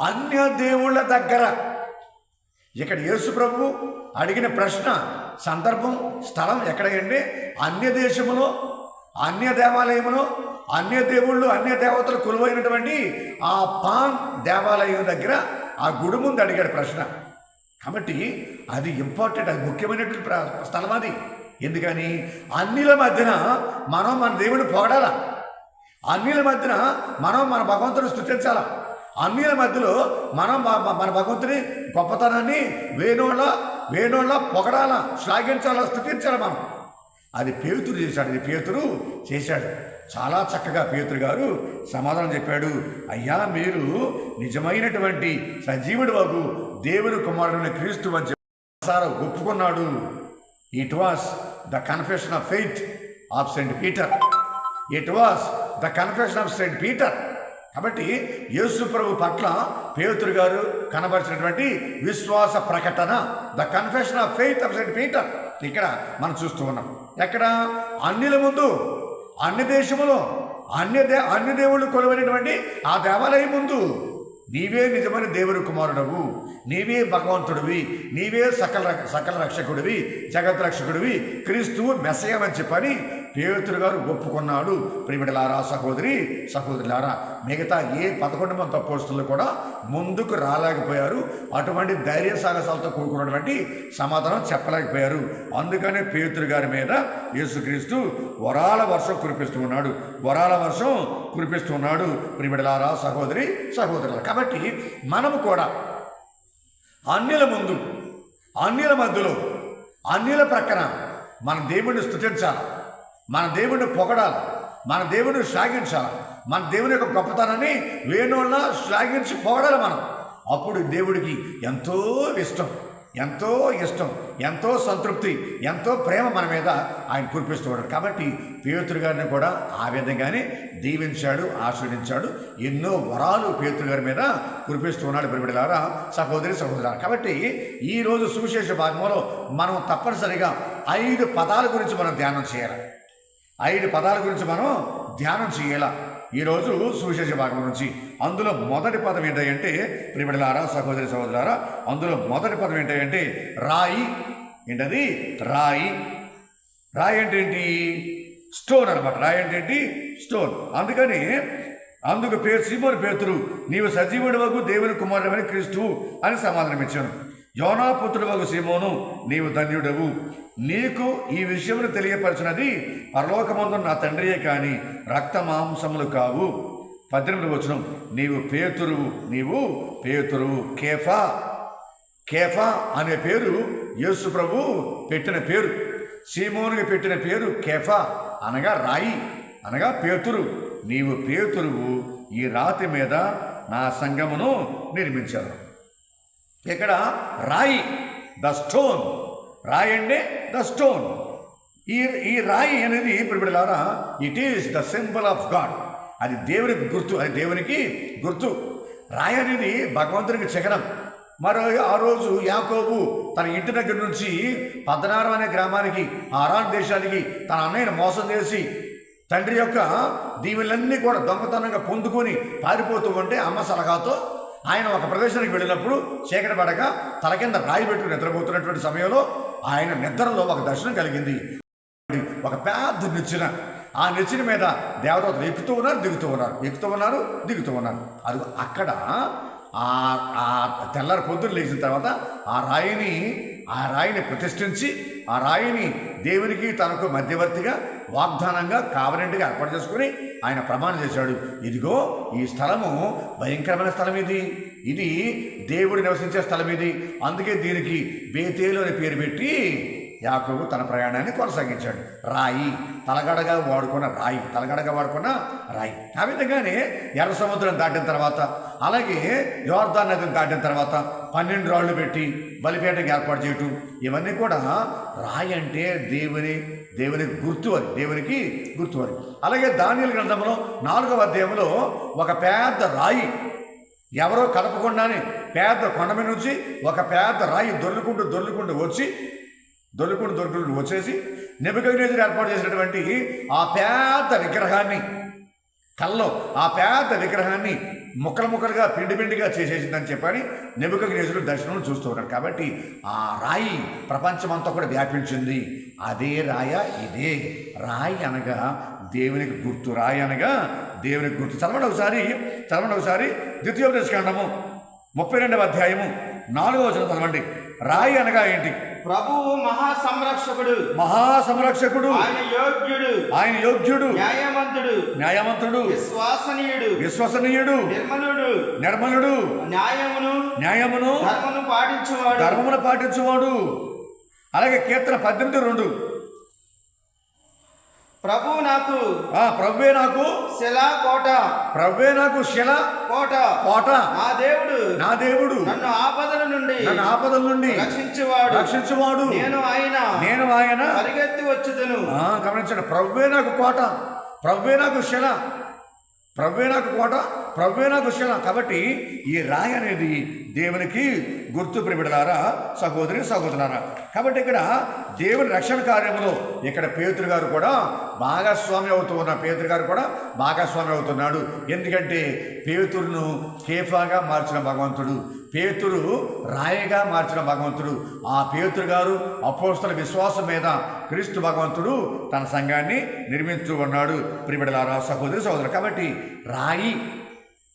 అన్య దేవుళ్ళ దగ్గర, ఇక్కడ యేసు ప్రభు అడిగిన ప్రశ్న, సందర్భం, స్థలం ఎక్కడంటే అన్య దేశములో, అన్య దేవాలయములో, అన్య దేవుళ్ళు, అన్య దేవతలు కొలువైనటువంటి ఆ పాన్ దేవాలయం దగ్గర ఆ గుడి ముందు అడిగాడు ప్రశ్న. కాబట్టి అది ఇంపార్టెంట్, అది ముఖ్యమైనటువంటి స్థలం అది. ఎందుకని అన్యుల మధ్యన మనం మన దేవుడిని పొగడాల, అన్యుల మధ్యన మనం మన భగవంతుని స్తుతించాల, అన్యుల మధ్యలో మనం మన భగవంతుని గొప్పతనాన్ని వేణోళ్ళ పొగడాల, శ్లాఘించాల, స్తుతించాలి మనం. అది పేతురు చేశాడు, ఇది పేతురు చేశాడు. చాలా చక్కగా పేతురు గారు సమాధానం చెప్పాడు. అయ్యా, మీరు నిజమైనటువంటి సజీవుడు వాగు దేవుని కుమారుని క్రీస్తు అని ఒప్పుకున్నాడు. It was the confession of faith of Saint Peter. It was the confession of Saint Peter. కాబట్టి యేసు ప్రభు పట్ల పేతురు గారు కనబరిచినటువంటి విశ్వాస ప్రకటన, the confession of faith of Saint Peter ఇక్కడ మనం చూస్తూ ఉన్నాం. ఎక్కడ? అన్యుల ముందు, అన్య దేశములో, అన్య దేవుళ్ళు కొలువైనటువంటి ఆ దేవాలయం ముందు నీవే నిజమైన దేవుని కుమారుడవు, నీవే భగవంతుడివి, నీవే సకల రక్షకుడివి, జగత్ రక్షకుడివి, క్రీస్తువు మెస్సయ్య అని చెప్పని పేతురు గారు ఒప్పుకున్నాడు. ప్రియమిత్రులారా, సహోదరులారా, మిగతా ఏ 11 మంది అపోస్తలులు కూడా ముందుకు రాలేకపోయారు. అటువంటి ధైర్య సాహసాలతో కూడుకున్నటువంటి సమాధానం చెప్పలేకపోయారు. అందుకనే పేతురు గారి మీద యేసుక్రీస్తు వరాల వర్షం కురిపిస్తున్నాడు. ప్రియమిత్రులారా, సహోదరులారా, కాబట్టి మనము కూడా అన్యుల ముందు, అన్యుల మధ్యలో, అన్యుల ప్రక్కన మన దేవుడిని స్తుతించాలి, మన దేవుడిని పొగడాలి, మన దేవుడిని శ్లాఘించాలి, మన దేవుని యొక్క గొప్పతనాన్ని వేణోళ్ళ శ్లాఘించి పొగడాలి మనం. అప్పుడు దేవుడికి ఎంతో ఇష్టం, ఎంతో సంతృప్తి, ఎంతో ప్రేమ మన మీద ఆయన కురిపిస్తూ ఉన్నాడు. కాబట్టి పేతురు గారిని కూడా ఆ విధంగానే దీవించాడు, ఆశీర్వదించాడు. ఎన్నో వరాలు పేతురు గారి మీద కురిపిస్తూ ఉన్నాడు. ప్రియమిత్రులారా, సహోదరులారా, కాబట్టి ఈరోజు సువిశేష భాగంలో మనం తప్పనిసరిగా 5 పదాల గురించి మనం ధ్యానం చేయాలి. 5 పదాల గురించి మనం ధ్యానం చేయాల ఈరోజు సువిశేష భాగం నుంచి. అందులో మొదటి పదం ఏంటంటే ప్రియమిత్రులారా, సహోదరులారా, అందులో మొదటి పదం ఏంటంటే రాయి. ఏంటది? రాయి. రాయి అంటే ఏంటి? స్టోన్ అనమాట. రాయి అంటే ఏంటి? స్టోన్. అందుకు సీమోను పేతురు, నీవు సజీవుడి వగు దేవుని కుమారుడవని క్రీస్తువు అని సమాధానం ఇచ్చాను. యోనా పుత్రుడు వగు సీమోను, నీవు ధన్యుడవు, నీకు ఈ విషయమును తెలియపరచినది పరలోకమందు నా తండ్రియే కాని రక్త మాంసములు కావు. 18వ వచనం, నీవు పేతురువు. కేఫా అనే పేరు యేసు ప్రభు పెట్టిన పేరు. సీమోనుకి పెట్టిన పేరు కేఫా, అనగా రాయి, అనగా పేతురు. నీవు పేతురువు, ఈ రాతి మీద నా సంఘమును నిర్మించాను. ఇక్కడ రాయి, ద స్టోన్. రాయి అంటే ద స్టోన్. ఈ రాయి అనేది ప్రియమిత్రులారా, it is the symbol of God. అది దేవునికి గుర్తు. రాయి అనేది భగవంతునికి చిహ్నం. ఆ రోజు యాకోబు తన ఇంటి దగ్గర నుంచి 16 అనే గ్రామానికి, ఆరాన్ దేశానికి తన అన్నయ్యను మోసం చేసి తండ్రి యొక్క దీవెనలన్నీ కూడా దొంగతనంగా పొందుకొని పారిపోతూ ఉంటే అమ్మ సలహాతో ఆయన ఒక ప్రదేశానికి వెళ్ళినప్పుడు చీకటి పడగా తల కింద రాయి పెట్టుకుని నిద్రపోతున్నటువంటి సమయంలో ఆయన నిద్రలో ఒక దర్శనం కలిగింది. ఒక పెద్ద నిచ్చెన, ఆ నిచ్చెన మీద దేవతలు ఎక్కుతూ ఉన్నారు. అది అక్కడ ఆ తెల్లారి పొద్దున్న లేచిన తర్వాత ఆ రాయిని ప్రతిష్ఠించి, ఆ రాయిని దేవునికి తనకు మధ్యవర్తిగా వాగ్దానంగా కావలింటిగా ఏర్పాటు చేసుకుని ఆయన ప్రమాణం చేశాడు. ఇదిగో ఈ స్థలము భయంకరమైన స్థలం, ఇది దేవుడు నివసించే స్థలం ఇది. అందుకే దీనికి బేతేలు అని పేరు పెట్టి యాకోబు తన ప్రయాణాన్ని కొనసాగించాడు. రాయి, తలగడగా వాడుకున్న రాయి, తలగడగా వాడుకున్న రాయి. ఆ విధంగానే ఎర్ర సముద్రం దాటిన తర్వాత, అలాగే యోర్దాన్ నదిని దాటిన తర్వాత 12 రాళ్ళు పెట్టి బలిపీఠం ఏర్పాటు చేయటం, ఇవన్నీ కూడా రాయి అంటే దేవునికి గుర్తు అని, దేవునికి గుర్తు అని. అలాగే దానియేలు గ్రంథంలో 4వ అధ్యాయంలో ఒక పెద్ద రాయి, ఎవరో కలపకుండానే పెద్ద కొండ మీద నుంచి ఒక పెద్ద రాయి దొర్లుకుంటూ వచ్చేసి నెబుకద్నెజరు ఏర్పాటు చేసినటువంటి ఆ పెద్ద విగ్రహాన్ని, కల్లో ఆ పెద్ద విగ్రహాన్ని ముక్కలుగా పిండిగా చేసేసిందని చెప్పని నెబుకద్నెజరు దర్శనం చూస్తూ ఉన్నారు. కాబట్టి ఆ రాయి ప్రపంచమంతా కూడా వ్యాపించింది. అదే రాయ, ఇదే రాయి అనగా దేవునికి గుర్తు, రాయి అనగా దేవునికి గుర్తు. చదవండి ఒకసారి ద్వితీయోపదేశకాండము 32వ అధ్యాయము 4వ వచనం చదవండి. రాయి అనగా ఏంటి? ప్రభువు మహాసంరక్షకుడు, ఆయన యోగ్యుడు, న్యాయవంతుడు, విశ్వసనీయుడు, నిర్మలుడు, న్యాయమును ధర్మమును పాటించువాడు. అలాగే కీర్తన 18:2, ప్రభువే నాకు శిలా కోట, నా దేవుడు నన్ను ఆపదల నుండి రక్షించువాడు, నేను ఆయన పరిగెత్తి వచ్చుదును. గమనించండి, ప్రభువే నాకు కోట, ప్రభువే నాకు శిల, ప్రభువే నాకు కోట, ప్రభువే నాకు శిల. కాబట్టి ఈ రాయి అనేది దేవునికి గుర్తు. ప్రియబిడ్డలారా, సహోదరులారా, కాబట్టి ఇక్కడ దేవుని రక్షణ కార్యంలో ఇక్కడ పేతురు గారు కూడా భాగస్వామి అవుతున్నాడు. ఎందుకంటే పేతురును కేఫాగా మార్చిన భగవంతుడు, పేతురు రాయిగా మార్చిన భగవంతుడు. ఆ పేతురు గారు అపోస్తల విశ్వాసం మీద క్రీస్తు భగవంతుడు తన సంఘాన్ని నిర్మించు ఉన్నాడు. ప్రియబిడ్డలారా, సహోదరు. కాబట్టి రాయి,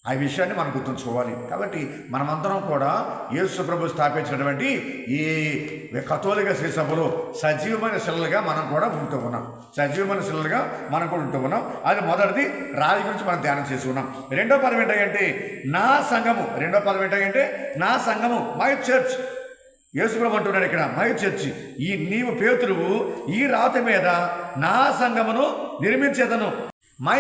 ఆ విషయాన్ని మనం గుర్తుంచుకోవాలి. కాబట్టి మనమందరం కూడా యేసు ప్రభు స్థాపించినటువంటి ఈ కథోలిక శ్రీ సభలో సజీవమైన శిలలుగా మనం కూడా ఉంటూ ఉన్నాం. అది మొదటిది, రాయి గురించి మనం ధ్యానం చేసుకున్నాం. రెండో పదం ఏంటంటే నా సంఘము, మై చర్చ్. యేసు ప్రభు అంటున్నాడు ఇక్కడ, మై చర్చ్, నీవు పేతురువు, ఈ రాతి మీద నా సంఘమును నిర్మించేదను. My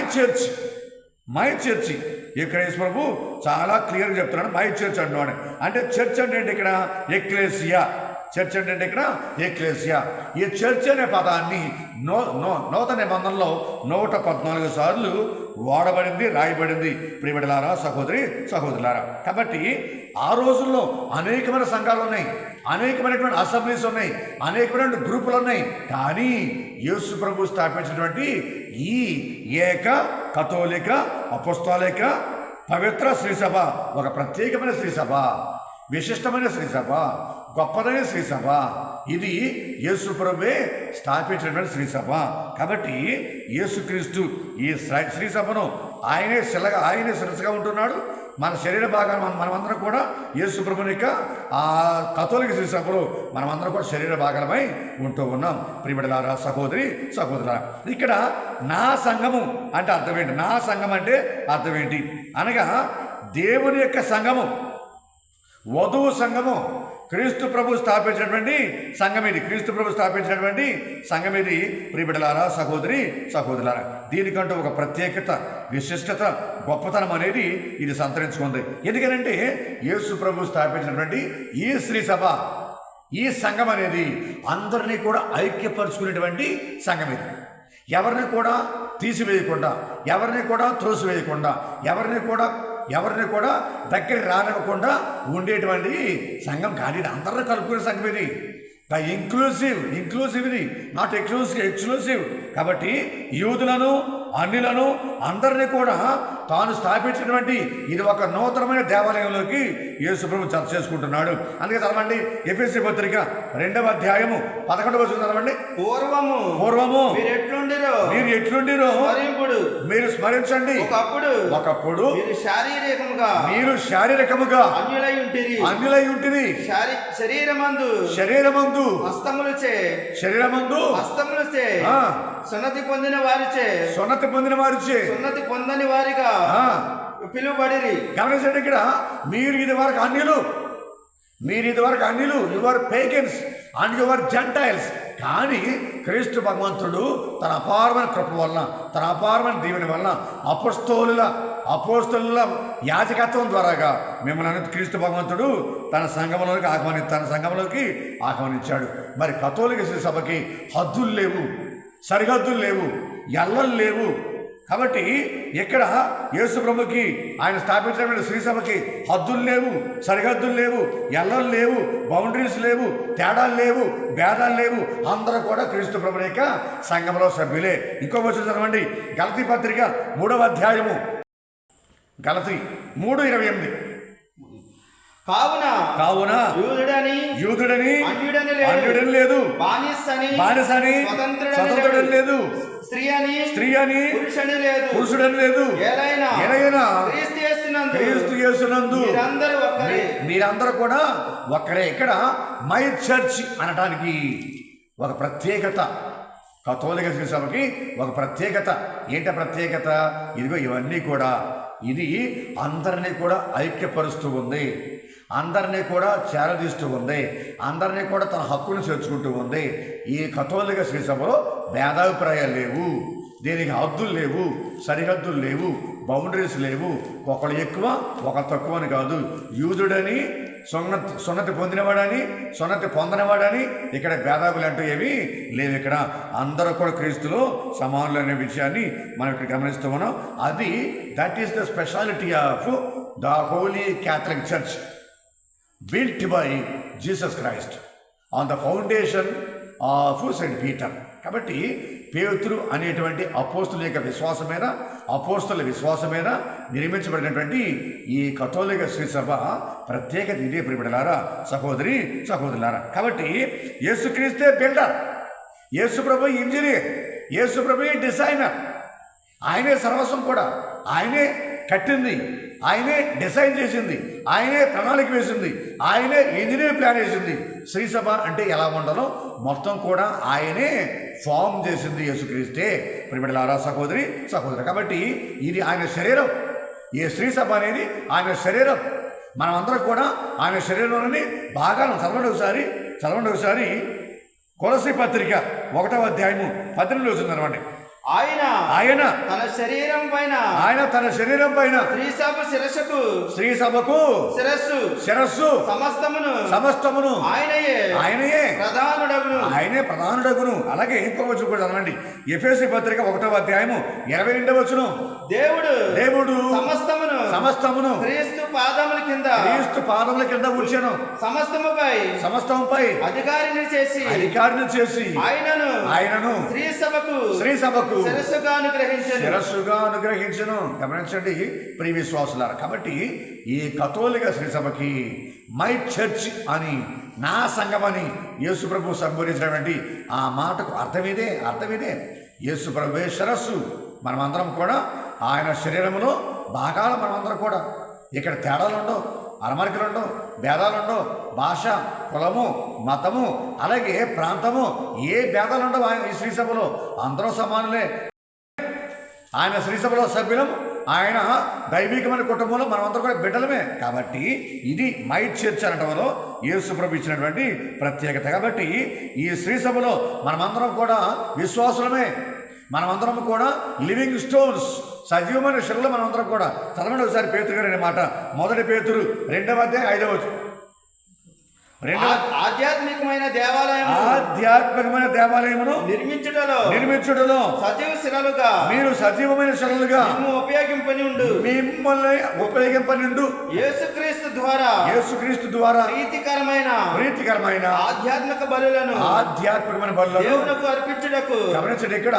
church. ఇక్కడ యేసు ప్రభు చాలా క్లియర్గా చెప్తున్నాడు, మై చర్చ్ అంటున్నాడు. అంటే చర్చ్ అంటే ఇక్కడ ఎక్లేసియా. ఈ చర్చ్ అనే పదాన్ని నూతన నిబంధనలో 114 సార్లు వాడబడింది, రాయబడింది. ప్రియబిడ్డలారా, సహోదరులారా, కాబట్టి ఆ రోజుల్లో అనేకమైన సంఘాలు ఉన్నాయి, అనేకమైనటువంటి అసెంబ్లీస్ ఉన్నాయి, అనేకమైనటువంటి గ్రూపులు ఉన్నాయి. కానీ యేసు ప్రభు స్థాపించినటువంటి ఈ ఏక కథోలిక అపోస్తలిక పవిత్ర శ్రీసభ ఒక ప్రత్యేకమైన శ్రీసభ, విశిష్టమైన శ్రీసభ, గొప్పదైన శ్రీసభ. ఇది యేసు ప్రభువే స్థాపించినటువంటి శ్రీసభ. కాబట్టి యేసుక్రీస్తు ఈ శ్రీసభను ఆయనే శిరస్సుగా ఉంటున్నాడు. మన శరీర భాగాలు మనమందరం కూడా యేసు ప్రభుని యొక్క ఆ కథోలిక శ్రీసభలో మనమందరం కూడా శరీర భాగాలమై ఉంటూ ఉన్నాం. ప్రియబిడ్డలారా, సహోదరులారా, ఇక్కడ నా సంఘము అంటే అర్థం ఏంటి? నా సంఘం అంటే అర్థం ఏంటి అనగా దేవుని యొక్క సంఘము, వధువు సంఘము, క్రీస్తు ప్రభు స్థాపించినటువంటి సంఘం ఇది. ప్రియబిడ్డలారా, సహోదరులారా, దీనికంటూ ఒక ప్రత్యేకత, విశిష్టత, గొప్పతనం అనేది ఇది సంతరించుకుంది. ఎందుకంటే యేసు ప్రభు స్థాపించినటువంటి ఈ శ్రీ సభ, ఈ సంఘం అనేది అందరినీ కూడా ఐక్యపరుచుకునేటువంటి సంఘం ఇది. ఎవరిని కూడా తీసివేయకుండా, ఎవరిని కూడా త్రోసివేయకుండా, ఎవరిని కూడా దగ్గర రానివ్వకుండా ఉండేటువంటి సంఘం. కానీ అందరిని కలుపుకునే సంఘం ఇది. ఇంక్లూసివ్ ఇది, నాట్ ఎక్స్క్లూసివ్. కాబట్టి యూదులను, అన్యులను అందరినీ కూడా తాను స్థాపించినటువంటి ఇది ఒక నూతనమైన దేవాలయంలోకి యేసు ప్రభు చర్చ చేసుకుంటున్నాడు. అందుకే చదవండి, ఎఫెసీ పత్రిక 2వ అధ్యాయము 11వ వచనం చదవండి. పూర్వము మీరు ఎట్లుండిరో మీరు స్మరించండి. ఒకప్పుడు మీరు శారీరకముగా అన్యులై ఉంటిరి. శరీరమందు సున్నతి పొందిన వారిగా పిలువబడిరి. గమనించండి, ఇక్కడ మీరు ఇది వరకు అన్యులు, మీరు ఇదివరకు అన్యులు, your pagans and your Gentiles. కానీ క్రీస్తు భగవంతుడు తన అపారమైన కృప వలన, తన అపారమైన దీవెన వలన అపోస్తలుల యాజకత్వం ద్వారాగా మిమ్మల్ని క్రీస్తు భగవంతుడు తన సంఘంలోకి ఆహ్వానించాడు. మరి కథోలిక శ్రీ సభకి హద్దులు లేవు, సరిహద్దులు లేవు, ఎల్లలు లేవు. కాబట్టి ఇక్కడ యేసు ప్రభుకి ఆయన స్థాపించినటువంటి శ్రీసభకి హద్దులు లేవు, సరిహద్దులు లేవు, ఎల్లలు లేవు, బౌండరీస్ లేవు, తేడాలు లేవు, భేదాలు లేవు. అందరూ కూడా క్రీస్తు ప్రభు యొక్క సంఘంలో సభ్యులే. ఇంకో వచ్చి చదవండి, గలతీ పత్రిక 3వ అధ్యాయము, గలతీ 3:28. కావున యూదుడని అన్యుడని లేదు, బానిసని స్వతంత్రుడని లేదు, స్త్రీ అని పురుషుడని లేదు, ఎలాగైనా క్రీస్తు యేసునందు మీరందరూ కూడా ఒక్కరే. ఇక్కడ మై చర్చ్ అనటానికి ఒక ప్రత్యేకత, కథోలిక శ్రీ సభకి ఒక ప్రత్యేకత. ఏంట ప్రత్యేకత? ఇదిగో ఇవన్నీ కూడా ఇది అందరినీ కూడా ఐక్యపరుస్తూ ఉంది, అందరినీ కూడా చేరదీస్తూ ఉంది, అందరినీ కూడా తన హక్కును చేర్చుకుంటూ ఉంది. ఈ కథోలిక శ్రీ సభలో భేదాభిప్రాయాలు లేవు, దీనికి హద్దులు లేవు, సరిహద్దులు లేవు, బౌండరీస్ లేవు. ఒకళ్ళు ఎక్కువ ఒకళ్ళు తక్కువ అని కాదు. యూదుడని సున్నతి పొందినవాడని సున్నతి పొందనివాడని ఇక్కడ భేదాభులు అంటూ ఏమీ లేవు. ఇక్కడ అందరూ కూడా క్రీస్తులో సమానులు అనే విషయాన్ని మనం ఇక్కడ గమనిస్తూ ఉన్నాం. That is the speciality of the holy Catholic church built by Jesus Christ on the foundation of St. Peter. కాబట్టి పేతురు అనేటువంటి అపోస్తుల యొక్క విశ్వాసం మీద, అపోస్తుల విశ్వాసం మీద నిర్మించబడినటువంటి ఈ కథోలిక శ్రీ సభ ప్రత్యేకత ఇదే. ప్రియబిడ్డలారా, సహోదరి సహోదరులారా, కాబట్టి యేసుక్రీస్తే బిల్డర్, యేసుప్రభు ఇంజనీర్, యేసుప్రభు డిజైనర్. ఆయనే సర్వస్వం కూడా, ఆయనే కట్టింది, ఆయనే డిజైన్ చేసింది, ఆయనే ప్రణాళిక వేసింది, ఆయనే ఇంజనీర్ ప్లాన్ వేసింది. శ్రీసభ అంటే ఎలా ఉండాలో మొత్తం కూడా ఆయనే ఫామ్ చేసింది యేసుక్రీస్తే. ప్రియబిడ్డలారా, సహోదరి సహోదరు, కాబట్టి ఇది ఆయన శరీరం. ఈ శ్రీసభ అనేది ఆయన శరీరం. మనమందరం కూడా ఆయన శరీరంలోని భాగాలను చదవండి ఒకసారి కొలస్సీ పత్రిక 1వ అధ్యాయము 18 చదవండి. ఆయన తన శరీరం పైన స్త్రీ సభకు శిరస్సు సమస్తమును ఆయనయే ప్రధానుడగును. అలాగే ఇంకో వచనం కూడా చదవండి, ఎఫెసీ పత్రిక 1వ అధ్యాయము 22వ వచనం. దేవుడు సమస్తమును క్రీస్తు పాదముల కింద ఉంచెను, సమస్తముపై అధికారిని చేసి ఆయనను స్త్రీ సభకు శిరస్సుగా అనుగ్రహించను. గమనించండి ప్రియ విశ్వాసులారా, కాబట్టి ఈ కథోలిక శ్రీ సభకి మై చర్చ్ అని, నా సంఘమని యేసు ప్రభు సంబోధించినటువంటి ఆ మాటకు అర్థమిదే. యేసు ప్రభువే శిరస్సు. మనమందరం కూడా ఆయన శరీరంలో భాగాలు. మనమందరం కూడా ఇక్కడ తేడాలు ఉండవు, అరమరికలు ఉండవు, భేదాలు ఉండవు, భాష, కులము, మతము, అలాగే ప్రాంతము, ఏ భేదాలు ఉండవు ఆయన ఈ శ్రీసభలో. అందరూ సమానులే. ఆయన శ్రీసభలో సభ్యులం, ఆయన దైవికమైన కుటుంబంలో మనమందరం కూడా బిడ్డలమే. కాబట్టి ఇది మై చర్చ్ అనటంలో యేసు ప్రభు ఇచ్చినటువంటి ప్రత్యేకత. కాబట్టి ఈ శ్రీసభలో మనమందరం కూడా విశ్వాసులమే, మనమందరం కూడా లివింగ్ స్టోన్స్, సజీవమైన శిలలు మనమందరం కూడా. చదవండి ఒకసారి పేతురు గారు అనే మాట. 1 పేతురు 2వ అధ్యాయం 5వ వచనం. ఆధ్యాత్మికమైన దేవాలయమును నిర్మించుటలో మీరు సజీవమైన శిలలుగా మిమ్మల్ని ఉపయోగింపనిండు. యేసుక్రీస్తు ద్వారా ప్రీతికరమైన ఆధ్యాత్మికమైన బలులను అర్పించుటకు. గమనించండి, ఇక్కడ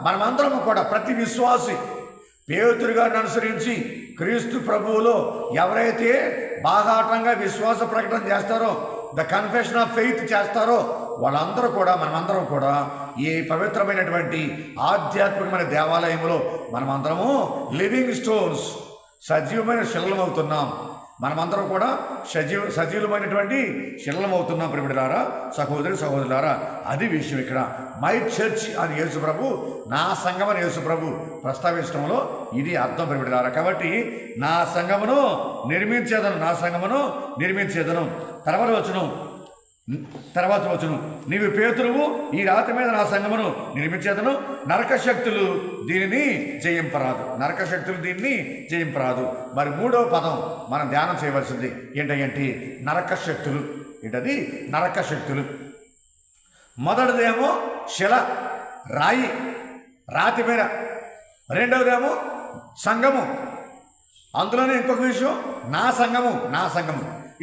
మనమందరం కూడా ప్రతి విశ్వాసి పేతురు గారిని అనుసరించి క్రీస్తు ప్రభువులో ఎవరైతే బాహాటంగా విశ్వాస ప్రకటన చేస్తారో, ద కన్ఫెషన్ ఆఫ్ ఫెయిత్ చేస్తారో, వాళ్ళందరూ కూడా మనమందరం కూడా ఈ పవిత్రమైనటువంటి ఆధ్యాత్మికమైన దేవాలయంలో మనమందరము లివింగ్ స్టోన్స్, సజీవమైన శిలలు అవుతున్నాం. మనమందరం కూడా సజీవులమైనటువంటి శిలలం అవుతున్నాం ప్రియబిడ్డలారా, సహోదరి సహోదరులారా. అది విషయం ఇక్కడ. మై చర్చ్ అని యేసు ప్రభు, నా సంఘం అని యేసు ప్రభు ప్రస్తావించడంలో ఇది అర్థం ప్రియబిడ్డలారా. కాబట్టి నా సంఘమును నిర్మించేదను. తర్వాత వచ్చును నీవు పేతురువు, ఈ రాతి మీద నా సంఘమును నిర్మించేదను, నరక శక్తులు దీనిని జయింపరాదు. మరి మూడవ పదం మనం ధ్యానం చేయవలసింది ఏంటంటే నరక శక్తులు. ఏంటది? నరక శక్తులు. మొదటిదేమో శిల, రాతి మీద. రెండవదేమో సంఘము. అందులోనే ఇంకొక విషయం, నా సంఘము.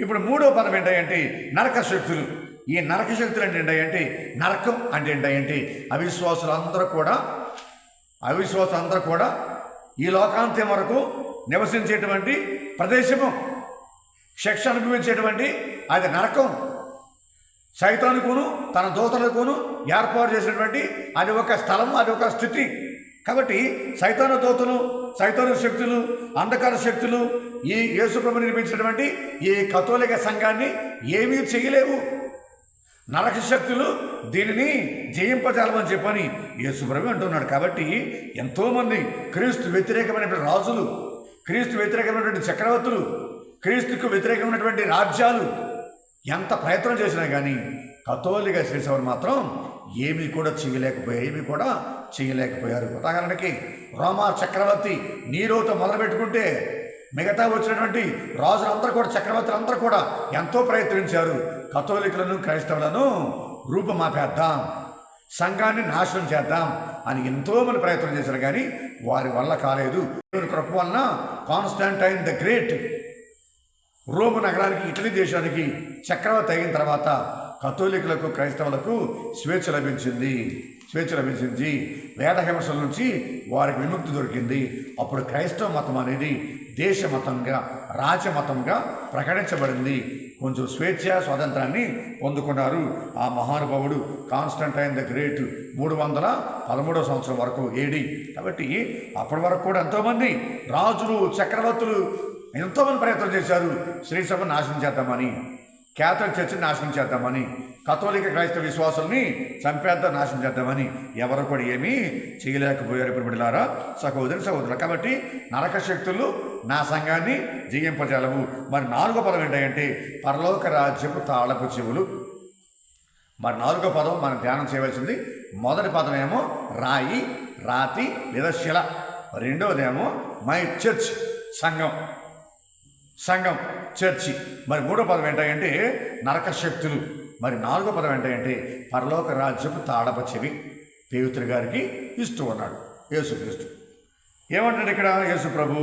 ఇప్పుడు మూడో పదం ఏంటంటే నరక శక్తులు. ఈ నరక శక్తులు అంటే ఏంటంటే, నరకం అంటే ఏంటంటే అవిశ్వాసులందరూ కూడా ఈ లోకాంతం వరకు నివసించేటువంటి ప్రదేశము, శిక్ష అనుభవించేటువంటి అది నరకం. సైతానుకును తన దూతలకును ఏర్పాటు చేసినటువంటి అది ఒక స్థలం, అది ఒక స్థితి. కాబట్టి సైతాను దూతలు, సైతాను శక్తులు, అంధకార శక్తులు ఈ యేసుప్రభు నిర్మించినటువంటి ఈ కథోలిక సంఘాన్ని ఏమీ చేయలేవు. నరక శక్తులు దీనిని జయింపజాలమని చెప్పని యేసుప్రభు అంటున్నాడు. కాబట్టి ఎంతోమంది క్రీస్తు వ్యతిరేకమైనటువంటి రాజులు, క్రీస్తు వ్యతిరేకమైనటువంటి చక్రవర్తులు, క్రీస్తుకు వ్యతిరేకమైనటువంటి రాజ్యాలు ఎంత ప్రయత్నం చేసినా కానీ కథోలిక శ్రీసభను మాత్రం ఏమీ కూడా చేయలేకపోయారు. ఉదాహరణకి రోమా చక్రవర్తి నీరోతో మొదలుపెట్టుకుంటే మిగతా వచ్చినటువంటి రాజులందరూ కూడా, చక్రవర్తులందరూ కూడా ఎంతో ప్రయత్నించారు. కథోలికులను, క్రైస్తవులను రూపమాపేద్దాం, సంఘాన్ని నాశనం చేద్దాం అని ఎంతోమంది ప్రయత్నం చేశారు. కానీ వారి వల్ల కాలేదు. కృప వలన కాన్స్టాంటైన్ ద గ్రేట్ రోము నగరానికి, ఇటలీ దేశానికి చక్రవర్తి అయిన తర్వాత కథోలికులకు, క్రైస్తవులకు స్వేచ్ఛ లభించింది. వేదహింసల నుంచి వారికి విముక్తి దొరికింది. అప్పుడు క్రైస్తవ మతం అనేది దేశమతంగా, రాజమతంగా ప్రకటించబడింది. కొంచెం స్వేచ్ఛ, స్వాతంత్రాన్ని పొందుకున్నారు ఆ మహానుభావుడు కాన్స్టంటైన్ ద గ్రేట్ 313వ సంవత్సరం వరకు ఏడి. కాబట్టి అప్పటి వరకు కూడా ఎంతోమంది రాజులు, చక్రవర్తులు ఎంతోమంది ప్రయత్నం చేశారు శ్రీసభను నాశనం చేద్దామని, క్యాథలిక్ చర్చిని నాశనం చేద్దామని, కథోలిక క్రైస్తవ విశ్వాసుల్ని చంపేద్దాం, నాశనం చేద్దామని. ఎవరు కూడా ఏమీ చేయలేకపోయారు ప్రియబిడ్డలారా, సహోదరి సహోదరులు. కాబట్టి నరక శక్తులు నా సంఘాన్ని జయింపజాలవు. మరి నాలుగో పదం ఏంటంటే పరలోక రాజ్యపు తాళపు చెవులు. మరి నాలుగో పదం మనం ధ్యానం చేయవలసింది. మొదటి పదం ఏమో రాతి లేదా శిల. రెండవదేమో మై చర్చ్, సంఘం చర్చి. మరి మూడో పదం ఏంటంటే నరక శక్తులు. మరి నాలుగో పదం ఏంటంటే పరలోక రాజ్యపు తాళప చెవి. పేతురు గారికి ఇస్తూ ఉన్నాడు యేసుక్రీస్తు. ఏమంటాడు ఇక్కడ యేసుప్రభు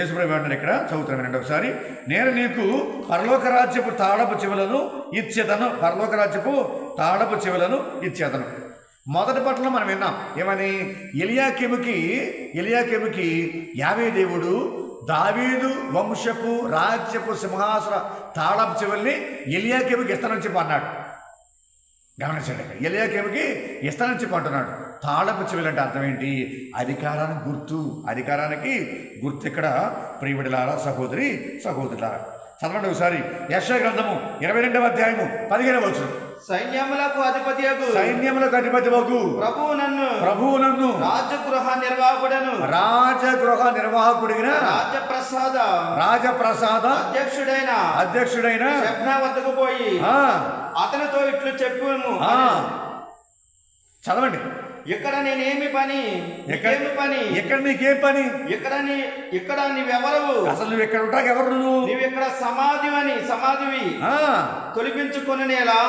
ఏమంటాడు ఇక్కడ? చదువుతాను వినండి ఒకసారి. నేను నీకు పరలోక రాజ్యపు తాళపు చెవులను ఇచ్చేదను. మొదటి పట్ల మనం విన్నాం ఏమని? ఎలియాకెముకి యావే దేవుడు దావీదు వంశపు రాజ్యపు సింహాసన తాళపు చెవుల్ని ఎలియాకెముకి ఇస్తానని చెప్పి అన్నాడు. గమనించండి, ఎలియాకెముకి ఇస్తానని చెప్పి అంటున్నాడు. తాళపు చెవులు అంటే అర్థం ఏంటి? అధికారానికి గుర్తు ఇక్కడ ప్రియబిడ్డలారా, సహోదరి సహోదరులారా. చదవండి ఒకసారి. యెషయా గ్రంథము 22వ అధ్యాయము 15వ వచనం. సైన్యములకు అధిపతి ప్రభువు నన్ను రాజగృహ నిర్వాహకుడిగా రాజప్రసాద అధ్యక్షుడైన శబ్నా వద్దకు పోయి అతనితో ఇట్లు చెప్పుము. చదవండి. ఇక్కడ నేనేమి పని? ఇక్కడ నీకేం పని? ఇక్కడ నీవెవరవు? అసలు నువ్వు ఇక్కడ ఉంటావు ఎవరు? నువ్వు ఇక్కడ సమాధివి తొలిపించుకొనేలా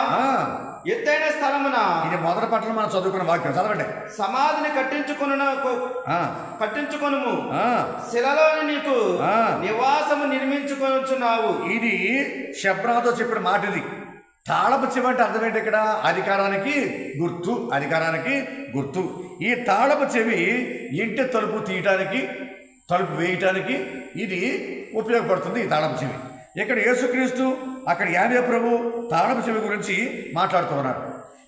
ఎత్తైన స్థలమున. ఇది మొదటి పట్ల మనం చదువుకున్న వాక్యం. చదవండి. సమాధిని కట్టించుకొనుము, శిలలోని నీకు నివాసము నిర్మించుకొనుచున్నావు. ఇది శబ్నాతో చెప్పిన మాట. ఇది తాళపు చెవి అంటే అర్థం ఏంటి? ఇక్కడ అధికారానికి గుర్తు. ఈ తాళపు చెవి ఇంటి తలుపు తీయటానికి, తలుపు వేయటానికి ఇది ఉపయోగపడుతుంది. ఈ తాళపు చెవి ఇక్కడ యేసుక్రీస్తు, అక్కడ యావే ప్రభు తాళపు చెవి గురించి మాట్లాడుతూ ఉన్నారు.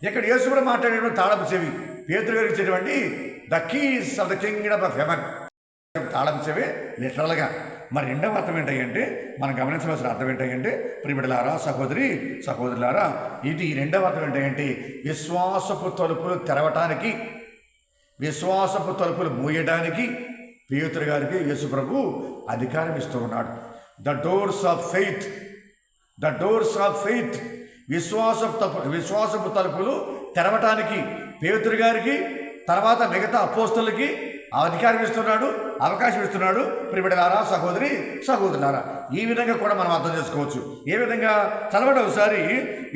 ఇక్కడ యేసుప్రభు మాట్లాడేటువంటి తాళపు చెవి పేతురు గారికి ఇచ్చేటువంటి the keys of the kingdom of heaven. తాళపు చెవి లిటరల్గా మరి రెండవ అర్థం ఏంటంటే మనం గమనించవలసిన అర్థం ఏంటంటే ప్రియబిడ్డలారా, సహోదరి సహోదరులారా, ఇది రెండవ అర్థం ఏంటంటే విశ్వాసపు తలుపులు తెరవటానికి, విశ్వాసపు తలుపులు మూయడానికి పేతురు గారికి యేసు ప్రభు అధికారం ఇస్తూ ఉన్నాడు. The doors of faith, the doors of faith, విశ్వాసపు తలుపులు తెరవటానికి పేతురు గారికి, తర్వాత మిగతా అపోస్తలులకి అధికారం ఇస్తున్నాడు, అవకాశం ఇస్తున్నాడు. ప్రియబిడ్డలారా, సహోదరి సహోదరులారా, ఈ విధంగా కూడా మనం అర్థం చేసుకోవచ్చు. ఏ విధంగా చదవడం ఒకసారి.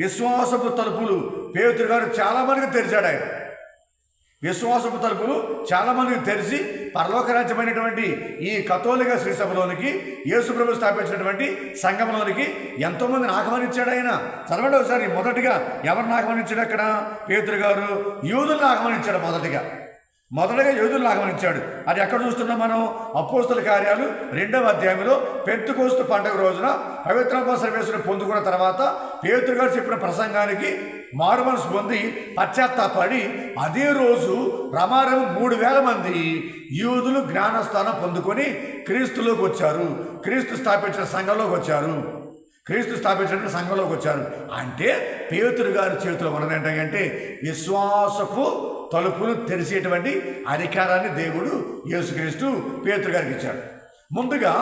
విశ్వాసపు తలుపులు పేతురు గారు చాలామందికి తెరిచాడు. ఆయన విశ్వాసపు తలుపులు చాలామందికి తెరిచి పరలోక రాజ్యమైనటువంటి ఈ కథోలిక శ్రీసభలోనికి, యేసుప్రభు స్థాపించినటువంటి సంఘంలోనికి ఎంతోమందిని ఆహ్వానించాడు ఆయన. చదవండి ఒకసారి. మొదటిగా ఎవరిని ఆహ్వానించాడు అక్కడ? పేతురు గారు యూదులను ఆహ్వానించాడు. మొదటగా యూదులను ఆహ్వానించాడు. అది ఎక్కడ చూస్తున్నాం మనం? అపోస్తల కార్యాలు 2వ అధ్యాయంలో పెంతెకోస్తు పండుగ రోజున పవిత్రాత్మ సర్వేశ్వరుని పొందుకున్న తర్వాత పేతురు గారు చెప్పిన ప్రసంగానికి మారుమనసు పొంది పశ్చాత్తాపడి అదే రోజు రమారము 3000 మంది యూదులు జ్ఞానస్థానం పొందుకొని క్రీస్తులోకి వచ్చారు. క్రీస్తు స్థాపించిన సంఘంలోకి వచ్చారు. అంటే పేతురు గారి చేతిలో ఉన్నది ఏంటంటే విశ్వాసపు తలుపులు తెరిచేటువంటి అధికారాన్ని దేవుడు యేసుక్రీస్తు పేతురు గారికి ఇచ్చాడు. ముందుగా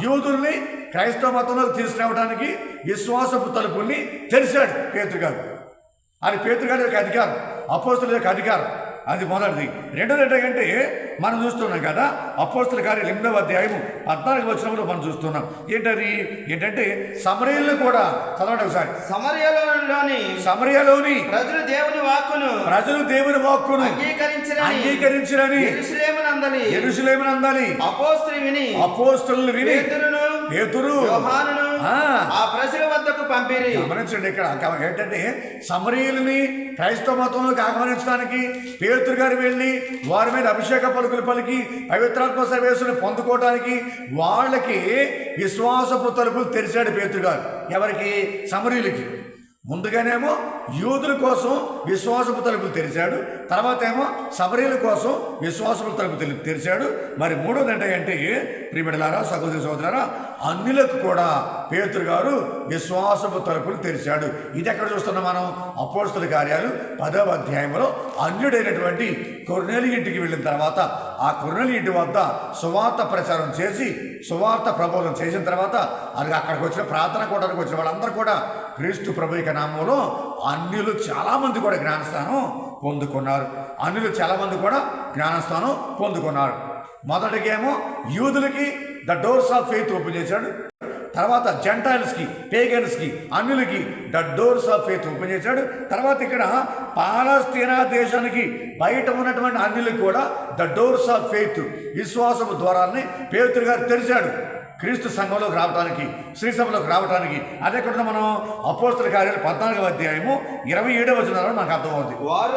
యూదుల్ని క్రైస్తవ మతంలోకి తీసుకురావడానికి విశ్వాసపు తలుపుల్ని తెరిచాడు పేతురు గారు. అది పేతురు గారి యొక్క అధికారం, అపోస్తలుల యొక్క అధికారం. అది మొదటిది. రెండోది ఏంటంటే మనం చూస్తున్నాం కదా, అపోస్తల కార్యాలు 8వ అధ్యాయము 14వ వచనంలో మనం చూస్తున్నాం. ఏంటంటే సమరయలు కూడా చదవండి ఒకసారి. సమరయలోని ప్రజలు దేవుని వాక్కును అంగీకరించిరని యెరూషలేమునందలి అపోస్తలులు విని పేతురు ఆ ప్రజల వద్దకు పంపిరి. గమనించండి, ఇక్కడ ఏంటంటే సమరయులని క్రైస్తవ మతంలోకి ఆహ్వానించడానికి పేతురు గారు వెళ్ళి వారి మీద అభిషేక పలుకులు పలికి పవిత్రాత్మ సర్వేశ్వరుని పొందుకోవడానికి వాళ్ళకి విశ్వాసపు తలుపులు తెరిచాడు పేతురు గారు. ఎవరికి? సమరయులకి. ముందుగానేమో యూదుల కోసం విశ్వాసపు తలుపులు తెరిచాడు, తర్వాత ఏమో సమరయుల కోసం విశ్వాసపు తలుపులు తెరిచాడు. మరి మూడోది ఏంటంటే ప్రియబిడ్డలారా, సహోదరి సహోదరులారా, అన్యులకు కూడా పేతురు గారు విశ్వాసపు తలుపులు తెరిచాడు. ఇది ఎక్కడ చూస్తున్నాం మనం? అపోస్తల కార్యాలు 10వ అధ్యాయంలో అన్యుడైనటువంటి కొర్నేలి ఇంటికి వెళ్ళిన తర్వాత ఆ కొర్నేలి ఇంటి వద్ద సువార్త ప్రచారం చేసి సువార్త ప్రబోధం చేసిన తర్వాత అది అక్కడికి వచ్చిన ప్రార్థన కూటానికి వచ్చిన వాళ్ళందరూ కూడా క్రీస్తు ప్రభు యొక్క నామంలో అన్యులు చాలామంది కూడా జ్ఞానస్థానం పొందుకున్నారు. మొదటికేమో యూదులకి the doors of faith open చేశాడు. తర్వాత జెంటైల్స్కి, పేగన్స్కి, అన్యులకి the doors of faith open చేశాడు. తర్వాత ఇక్కడ పాలస్తీనా దేశానికి బయట ఉన్నటువంటి అన్యులకు కూడా ద డోర్స్ ఆఫ్ ఫెయిత్, విశ్వాసపు ద్వారాన్ని పేతురు గారు తెరిచాడు. క్రీస్తు సంఘంలోకి రావడానికి, శ్రీసభలోకి రావడానికి. అదే కూడా మనం అపోస్తల కార్యాలు 14వ అధ్యాయము 27వ వచనంలో మనకు అర్థమవుతుంది. వారు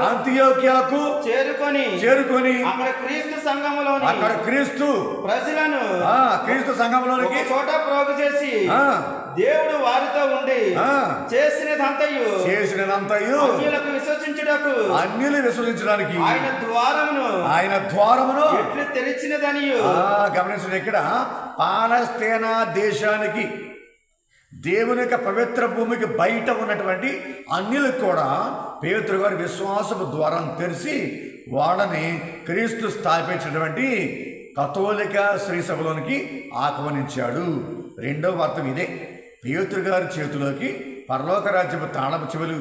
అంతియోకియాకు చేరుకొని అక్కడ క్రీస్తు సంఘంలోనికి చోట ప్రోగు చేసి దేవుడు వారితో ఉండి చేసినదంతయు అన్యులు విశ్వసించడానికి ఆయన ద్వారమును ఎట్లు తెరిచినదని గమనించండి. ఇక్కడ పాలస్తీనా దేశానికి, దేవుని యొక్క పవిత్ర భూమికి బయట ఉన్నటువంటి అన్యులకు కూడా పేతురు గారు విశ్వాసపు ద్వారం తెరిచి వాళ్ళని క్రీస్తు స్థాపించినటువంటి కథోలిక శ్రీసభలోనికి ఆహ్వానించాడు. రెండవ అర్థం ఇదే. పేతురు గారి చేతిలోకి పరలోక రాజ్యపు తాళపు చెవులు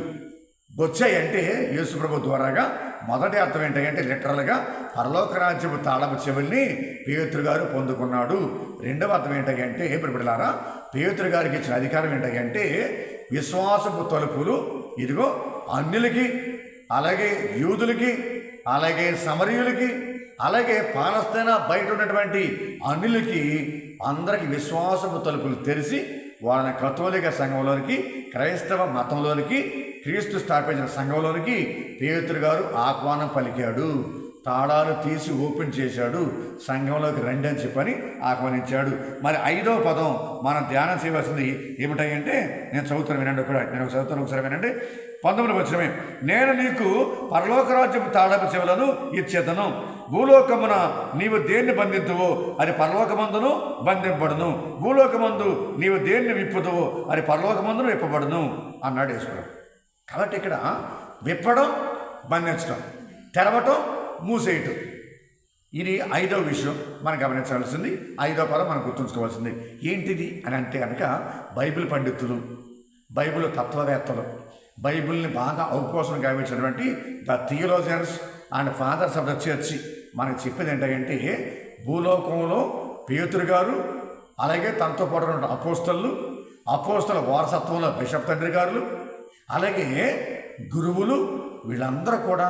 వచ్చాయంటే యేసుప్రభు ద్వారాగా. మొదటి అర్థం ఏంటంటే లిటరల్గా పరలోక రాజ్యపు తాళపు చెవుల్ని పేతురు గారు పొందుకున్నాడు. రెండవ అర్థం ఏంటంటే బిడ్డలారా, పేతురు గారికి ఇచ్చిన అధికారం ఏంటంటే విశ్వాసపు తలుపులు ఇదిగో అన్యులకి, అలాగే యూదులకి, అలాగే సమరయులకి, అలాగే పాలస్తీనా బయట ఉన్నటువంటి అన్యులకి అందరికి విశ్వాసపు తలుపులు తెరిచి వాళ్ళని కథోలిక సంఘంలోనికి, క్రైస్తవ మతంలోనికి, క్రీస్తు స్థాపించిన సంఘంలోనికి పేతురు గారు ఆహ్వానం పలికాడు. తాళాలు తీసి ఓపెన్ చేశాడు. సంఘంలోకి రండి అని చెప్పని ఆహ్వానించాడు. మరి 5వ పదం మనం ధ్యానం చేయవలసింది ఏమిటంటే నేను చదువుతాను వినండి. ఒకసారి వినండి. 19వ వచనమే. నేను నీకు పరలోక రాజ్యపు తాళపు చెవులను ఇచ్చేదను. భూలోకమున నీవు దేన్ని బంధింతువో అది పరలోకమందును బంధింపబడును, భూలోకమందు నీవు దేన్ని విప్పుదువో అది పరలోకమందును విప్పబడును అన్నాడు యేసుప్రభు. కాబట్టి ఇక్కడ విప్పడం, బంధించడం, తెరవటం, మూసేయటం, ఇది 5వ విషయం మనం గమనించాల్సింది. 5వ పదం మనం గుర్తుంచుకోవాల్సింది ఏంటిది అని అంటే కనుక బైబిల్ పండితులు, బైబిల్ తత్వవేత్తలు, బైబిల్ని బాగా అవపోసన గావించినటువంటి the theologians and fathers of the church మనకు చెప్పేది ఏంటంటే భూలోకంలో పేతురు గారు, అలాగే తనతో పాటు ఉన్న అపోస్తల వారసత్వంలో బిషప్ తండ్రి గారు, అలాగే గురువులు, వీళ్ళందరూ కూడా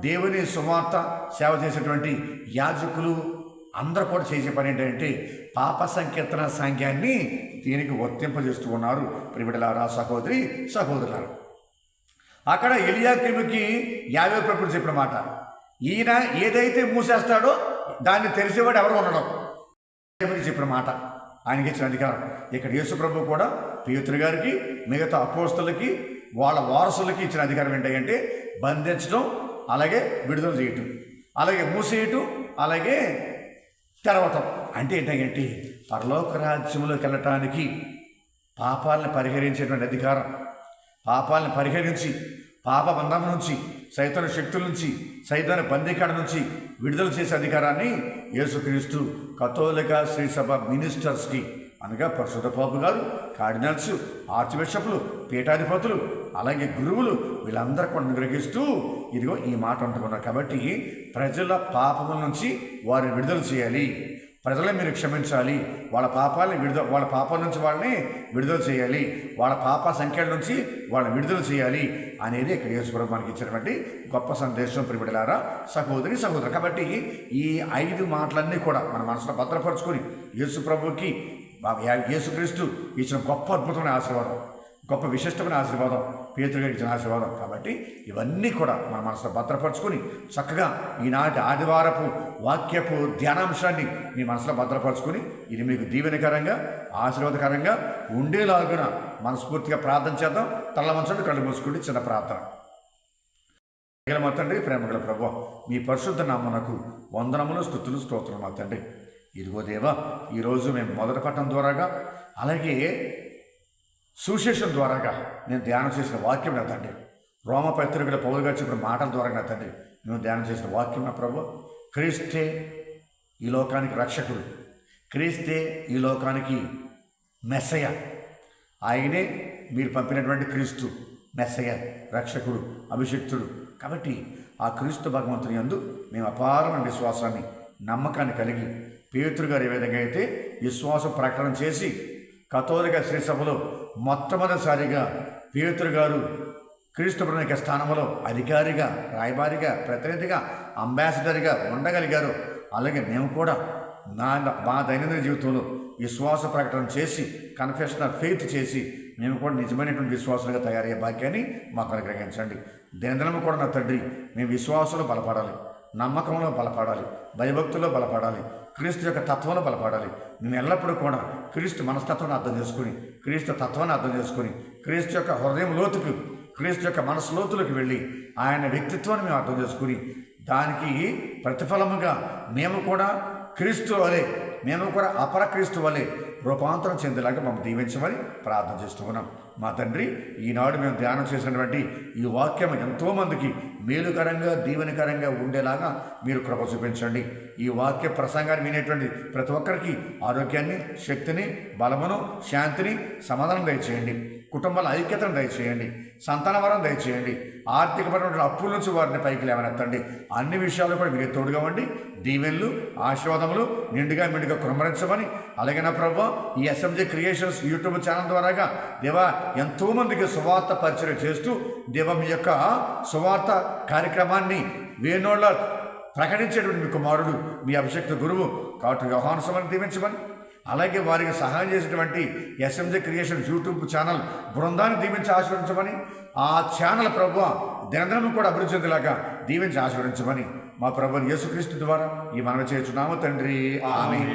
దేవుని సువార్త సేవ చేసేటువంటి యాజకులు అందరూ కూడా చేసే పని ఏంటంటే పాప సంకీర్తన సాంఖ్యాన్ని దీనికి వర్తింపజేస్తూ ఉన్నారు. ప్రియబిడ్డలారా, సహోదరి సహోదరులారా, అక్కడ ఎలియాకీముకి యావే ప్రభువు చెప్పిన మాట, ఈయన ఏదైతే మూసేస్తాడో దాన్ని తెలిసేవాడు ఎవరు ఉండడం చెప్పిన మాట, ఆయనకి ఇచ్చిన అధికారం. ఇక్కడ యేసు ప్రభు కూడా పేతురు గారికి, మిగతా అపోస్తలకి, వాళ్ళ వారసులకి ఇచ్చిన అధికారం ఏంటంటే బంధించడం, అలాగే విడుదల చేయటం, అలాగే మూసేయటం, అలాగే తెరవటం. అంటే ఏంటంటే పరలోక రాజ్యంలోకి వెళ్ళటానికి పాపాలను పరిహరించేటువంటి అధికారం, పాపాలను పరిహరించి పాప బంధం నుంచి, సైతాను శక్తుల నుంచి, సైతాను బందీకాడ నుంచి విడుదల చేసే అధికారాన్ని యేసుక్రీస్తు కథోలిక శ్రీ సభ మినిస్టర్స్కి, అనగా పరిశుద్ధ పాపు గారు, కార్డినల్స్, ఆర్చ్ బిషప్లు, పీఠాధిపతులు, అలాగే గురువులు, వీళ్ళందరూ కూడా అనుగ్రహిస్తూ ఇదిగో ఈ మాట అంటున్నారు. కాబట్టి ప్రజల పాపముల నుంచి వారిని విడుదల చేయాలి, ప్రజలే మీరు క్షమించాలి, వాళ్ళ పాపాల నుంచి వాళ్ళని విడుదల చేయాలి, వాళ్ళ పాప సంఖ్యల నుంచి వాళ్ళని విడుదల చేయాలి అనేది ఇక్కడ యేసుప్రభు మనకి ఇచ్చినటువంటి గొప్ప సందేశం. ప్రియబిడ్డలారా, సహోదరి సహోదరు, కాబట్టి ఈ 5 మాటలన్నీ కూడా మన మనసులో భద్రపరుచుకొని యేసుప్రభుకి, యేసుక్రీస్తు ఇచ్చిన గొప్ప అద్భుతమైన ఆశీర్వాదం, గొప్ప విశిష్టమైన ఆశీర్వాదం, పేతురు గారికి ఇచ్చిన ఆశీర్వాదం. కాబట్టి ఇవన్నీ కూడా మన మనసులో భద్రపరుచుకొని చక్కగా ఈనాటి ఆదివారపు వాక్యపు ధ్యానాంశాన్ని మీ మనసులో భద్రపరుచుకొని ఇది మీకు దీవెనకరంగా, ఆశీర్వాదకరంగా ఉండేలాగున మనస్ఫూర్తిగా ప్రార్థన చేద్దాం. తల వంచండి, కళ్ళు మూసుకుంటే చిన్న ప్రార్థన. మా తండ్రి, ప్రేమగల ప్రభువా, మీ పరిశుద్ధ నామమునకు వందనములు, స్తుతులు, స్తోత్రం. మా తండ్రి, ఇదిగో దేవా, ఈరోజు మేము మొదటి పట్టణం ద్వారాగా, అలాగే సుశేషం ద్వారాగా నేను ధ్యానం చేసిన వాక్యం నా తండ్రి, రోమపత్రికల పౌలు గారు చెప్పిన మాటల ద్వారా నా తండ్రి నేను ధ్యానం చేసిన వాక్యం నా ప్రభు, క్రీస్తే ఈ లోకానికి రక్షకుడు, క్రీస్తే ఈ లోకానికి మెస్సయ, ఆయనే మీరు పంపినటువంటి క్రీస్తు, మెస్సయ, రక్షకుడు, అభిషిక్తుడు. కాబట్టి ఆ క్రీస్తు భగవంతుని యందు మేము అపారమైన విశ్వాసాన్ని, నమ్మకాన్ని కలిగి పేతురు గారు ఏ విధంగా అయితే విశ్వాసం ప్రకటన చేసి కథోలిక శ్రీ సభలో మొట్టమొదటిసారిగా పేతురు గారు క్రీస్తు ప్రభువు స్థానంలో అధికారిగా, రాయబారిగా, ప్రతినిధిగా, అంబాసిడర్గా ఉండగలిగారు, అలాగే మేము కూడా మా దైనందిన జీవితంలో విశ్వాస ప్రకటన చేసి, కన్ఫెషన్ ఆఫ్ ఫెయిత్ చేసి మేము కూడా నిజమైనటువంటి విశ్వాసాలుగా తయారయ్యే భాగ్యాన్ని మాకు అనుగ్రహించండి. దినదినము కూడా నా తండ్రి మేము విశ్వాసంలో బలపడాలి, నమ్మకంలో బలపడాలి, భయభక్తుల్లో బలపడాలి, క్రీస్తు యొక్క తత్వంలో బలపడాలి. మేము ఎల్లప్పుడూ కూడా క్రీస్తు మనస్తత్వాన్ని అర్థం చేసుకుని, క్రీస్తు తత్వాన్ని అర్థం చేసుకుని, క్రీస్తు యొక్క హృదయం లోతుకు, క్రీస్తు యొక్క మనసు లోతులకు వెళ్ళి ఆయన వ్యక్తిత్వాన్ని మేము అర్థం చేసుకుని దానికి ప్రతిఫలముగా మేము కూడా క్రీస్తు వలె, మేము కూడా అపర క్రీస్తు వలె రూపాంతరం చెందేలాగా మమ్మల్ని దీవించమని ప్రార్థన చేస్తూ ఉన్నాం. మా తండ్రి, ఈనాడు మేము ధ్యానం చేసినటువంటి ఈ వాక్యం ఎంతోమందికి మేలుకరంగా, దీవెనకరంగా ఉండేలాగా మీరు కృప చూపించండి. ఈ వాక్య ప్రసంగాన్ని వినేటువంటి ప్రతి ఒక్కరికి ఆరోగ్యాన్ని, శక్తిని, బలమును, శాంతిని, సమాధానం దయచేయండి. కుటుంబాల ఐక్యతను దయచేయండి. సంతాన వరం దయచేయండి. ఆర్థికపరమైన అప్పుల నుంచి వారిని పైకి లేవనెత్తండి. అన్ని విషయాలు కూడా మీరు తోడుగా ఉండి దీవెనలు, ఆశీర్వాదములు నిండుగా మెండుగా కుమ్మరించమని, అలాగే నా ప్రభువా, ఈ ఎస్ఎంజే క్రియేషన్స్ యూట్యూబ్ ఛానల్ ద్వారాగా దేవా ఎంతోమందికి సువార్త పరిచయం చేస్తూ దేవ మీ యొక్క సువార్త కార్యక్రమాన్ని వేణోళ్ళ ప్రకటించేటువంటి మీ కుమారుడు, మీ అభిషేక్త గురువు కాబట్టి యోహాను స్వామిని దీవించమని, అలాగే వారికి సహాయం చేసేటువంటి ఎస్ఎంజే క్రియేషన్స్ యూట్యూబ్ ఛానల్ బృందాన్ని దీవించి ఆశీర్వదించమని, ఆ ఛానల్ ప్రభువా దినదినం కూడా అభివృద్ధి చెందేలాగా దీవించి ఆశీర్వదించమని మా ప్రభువు యేసుక్రీస్తు ద్వారా ఈ మనవి చేస్తున్నాము తండ్రి. ఆమేన్.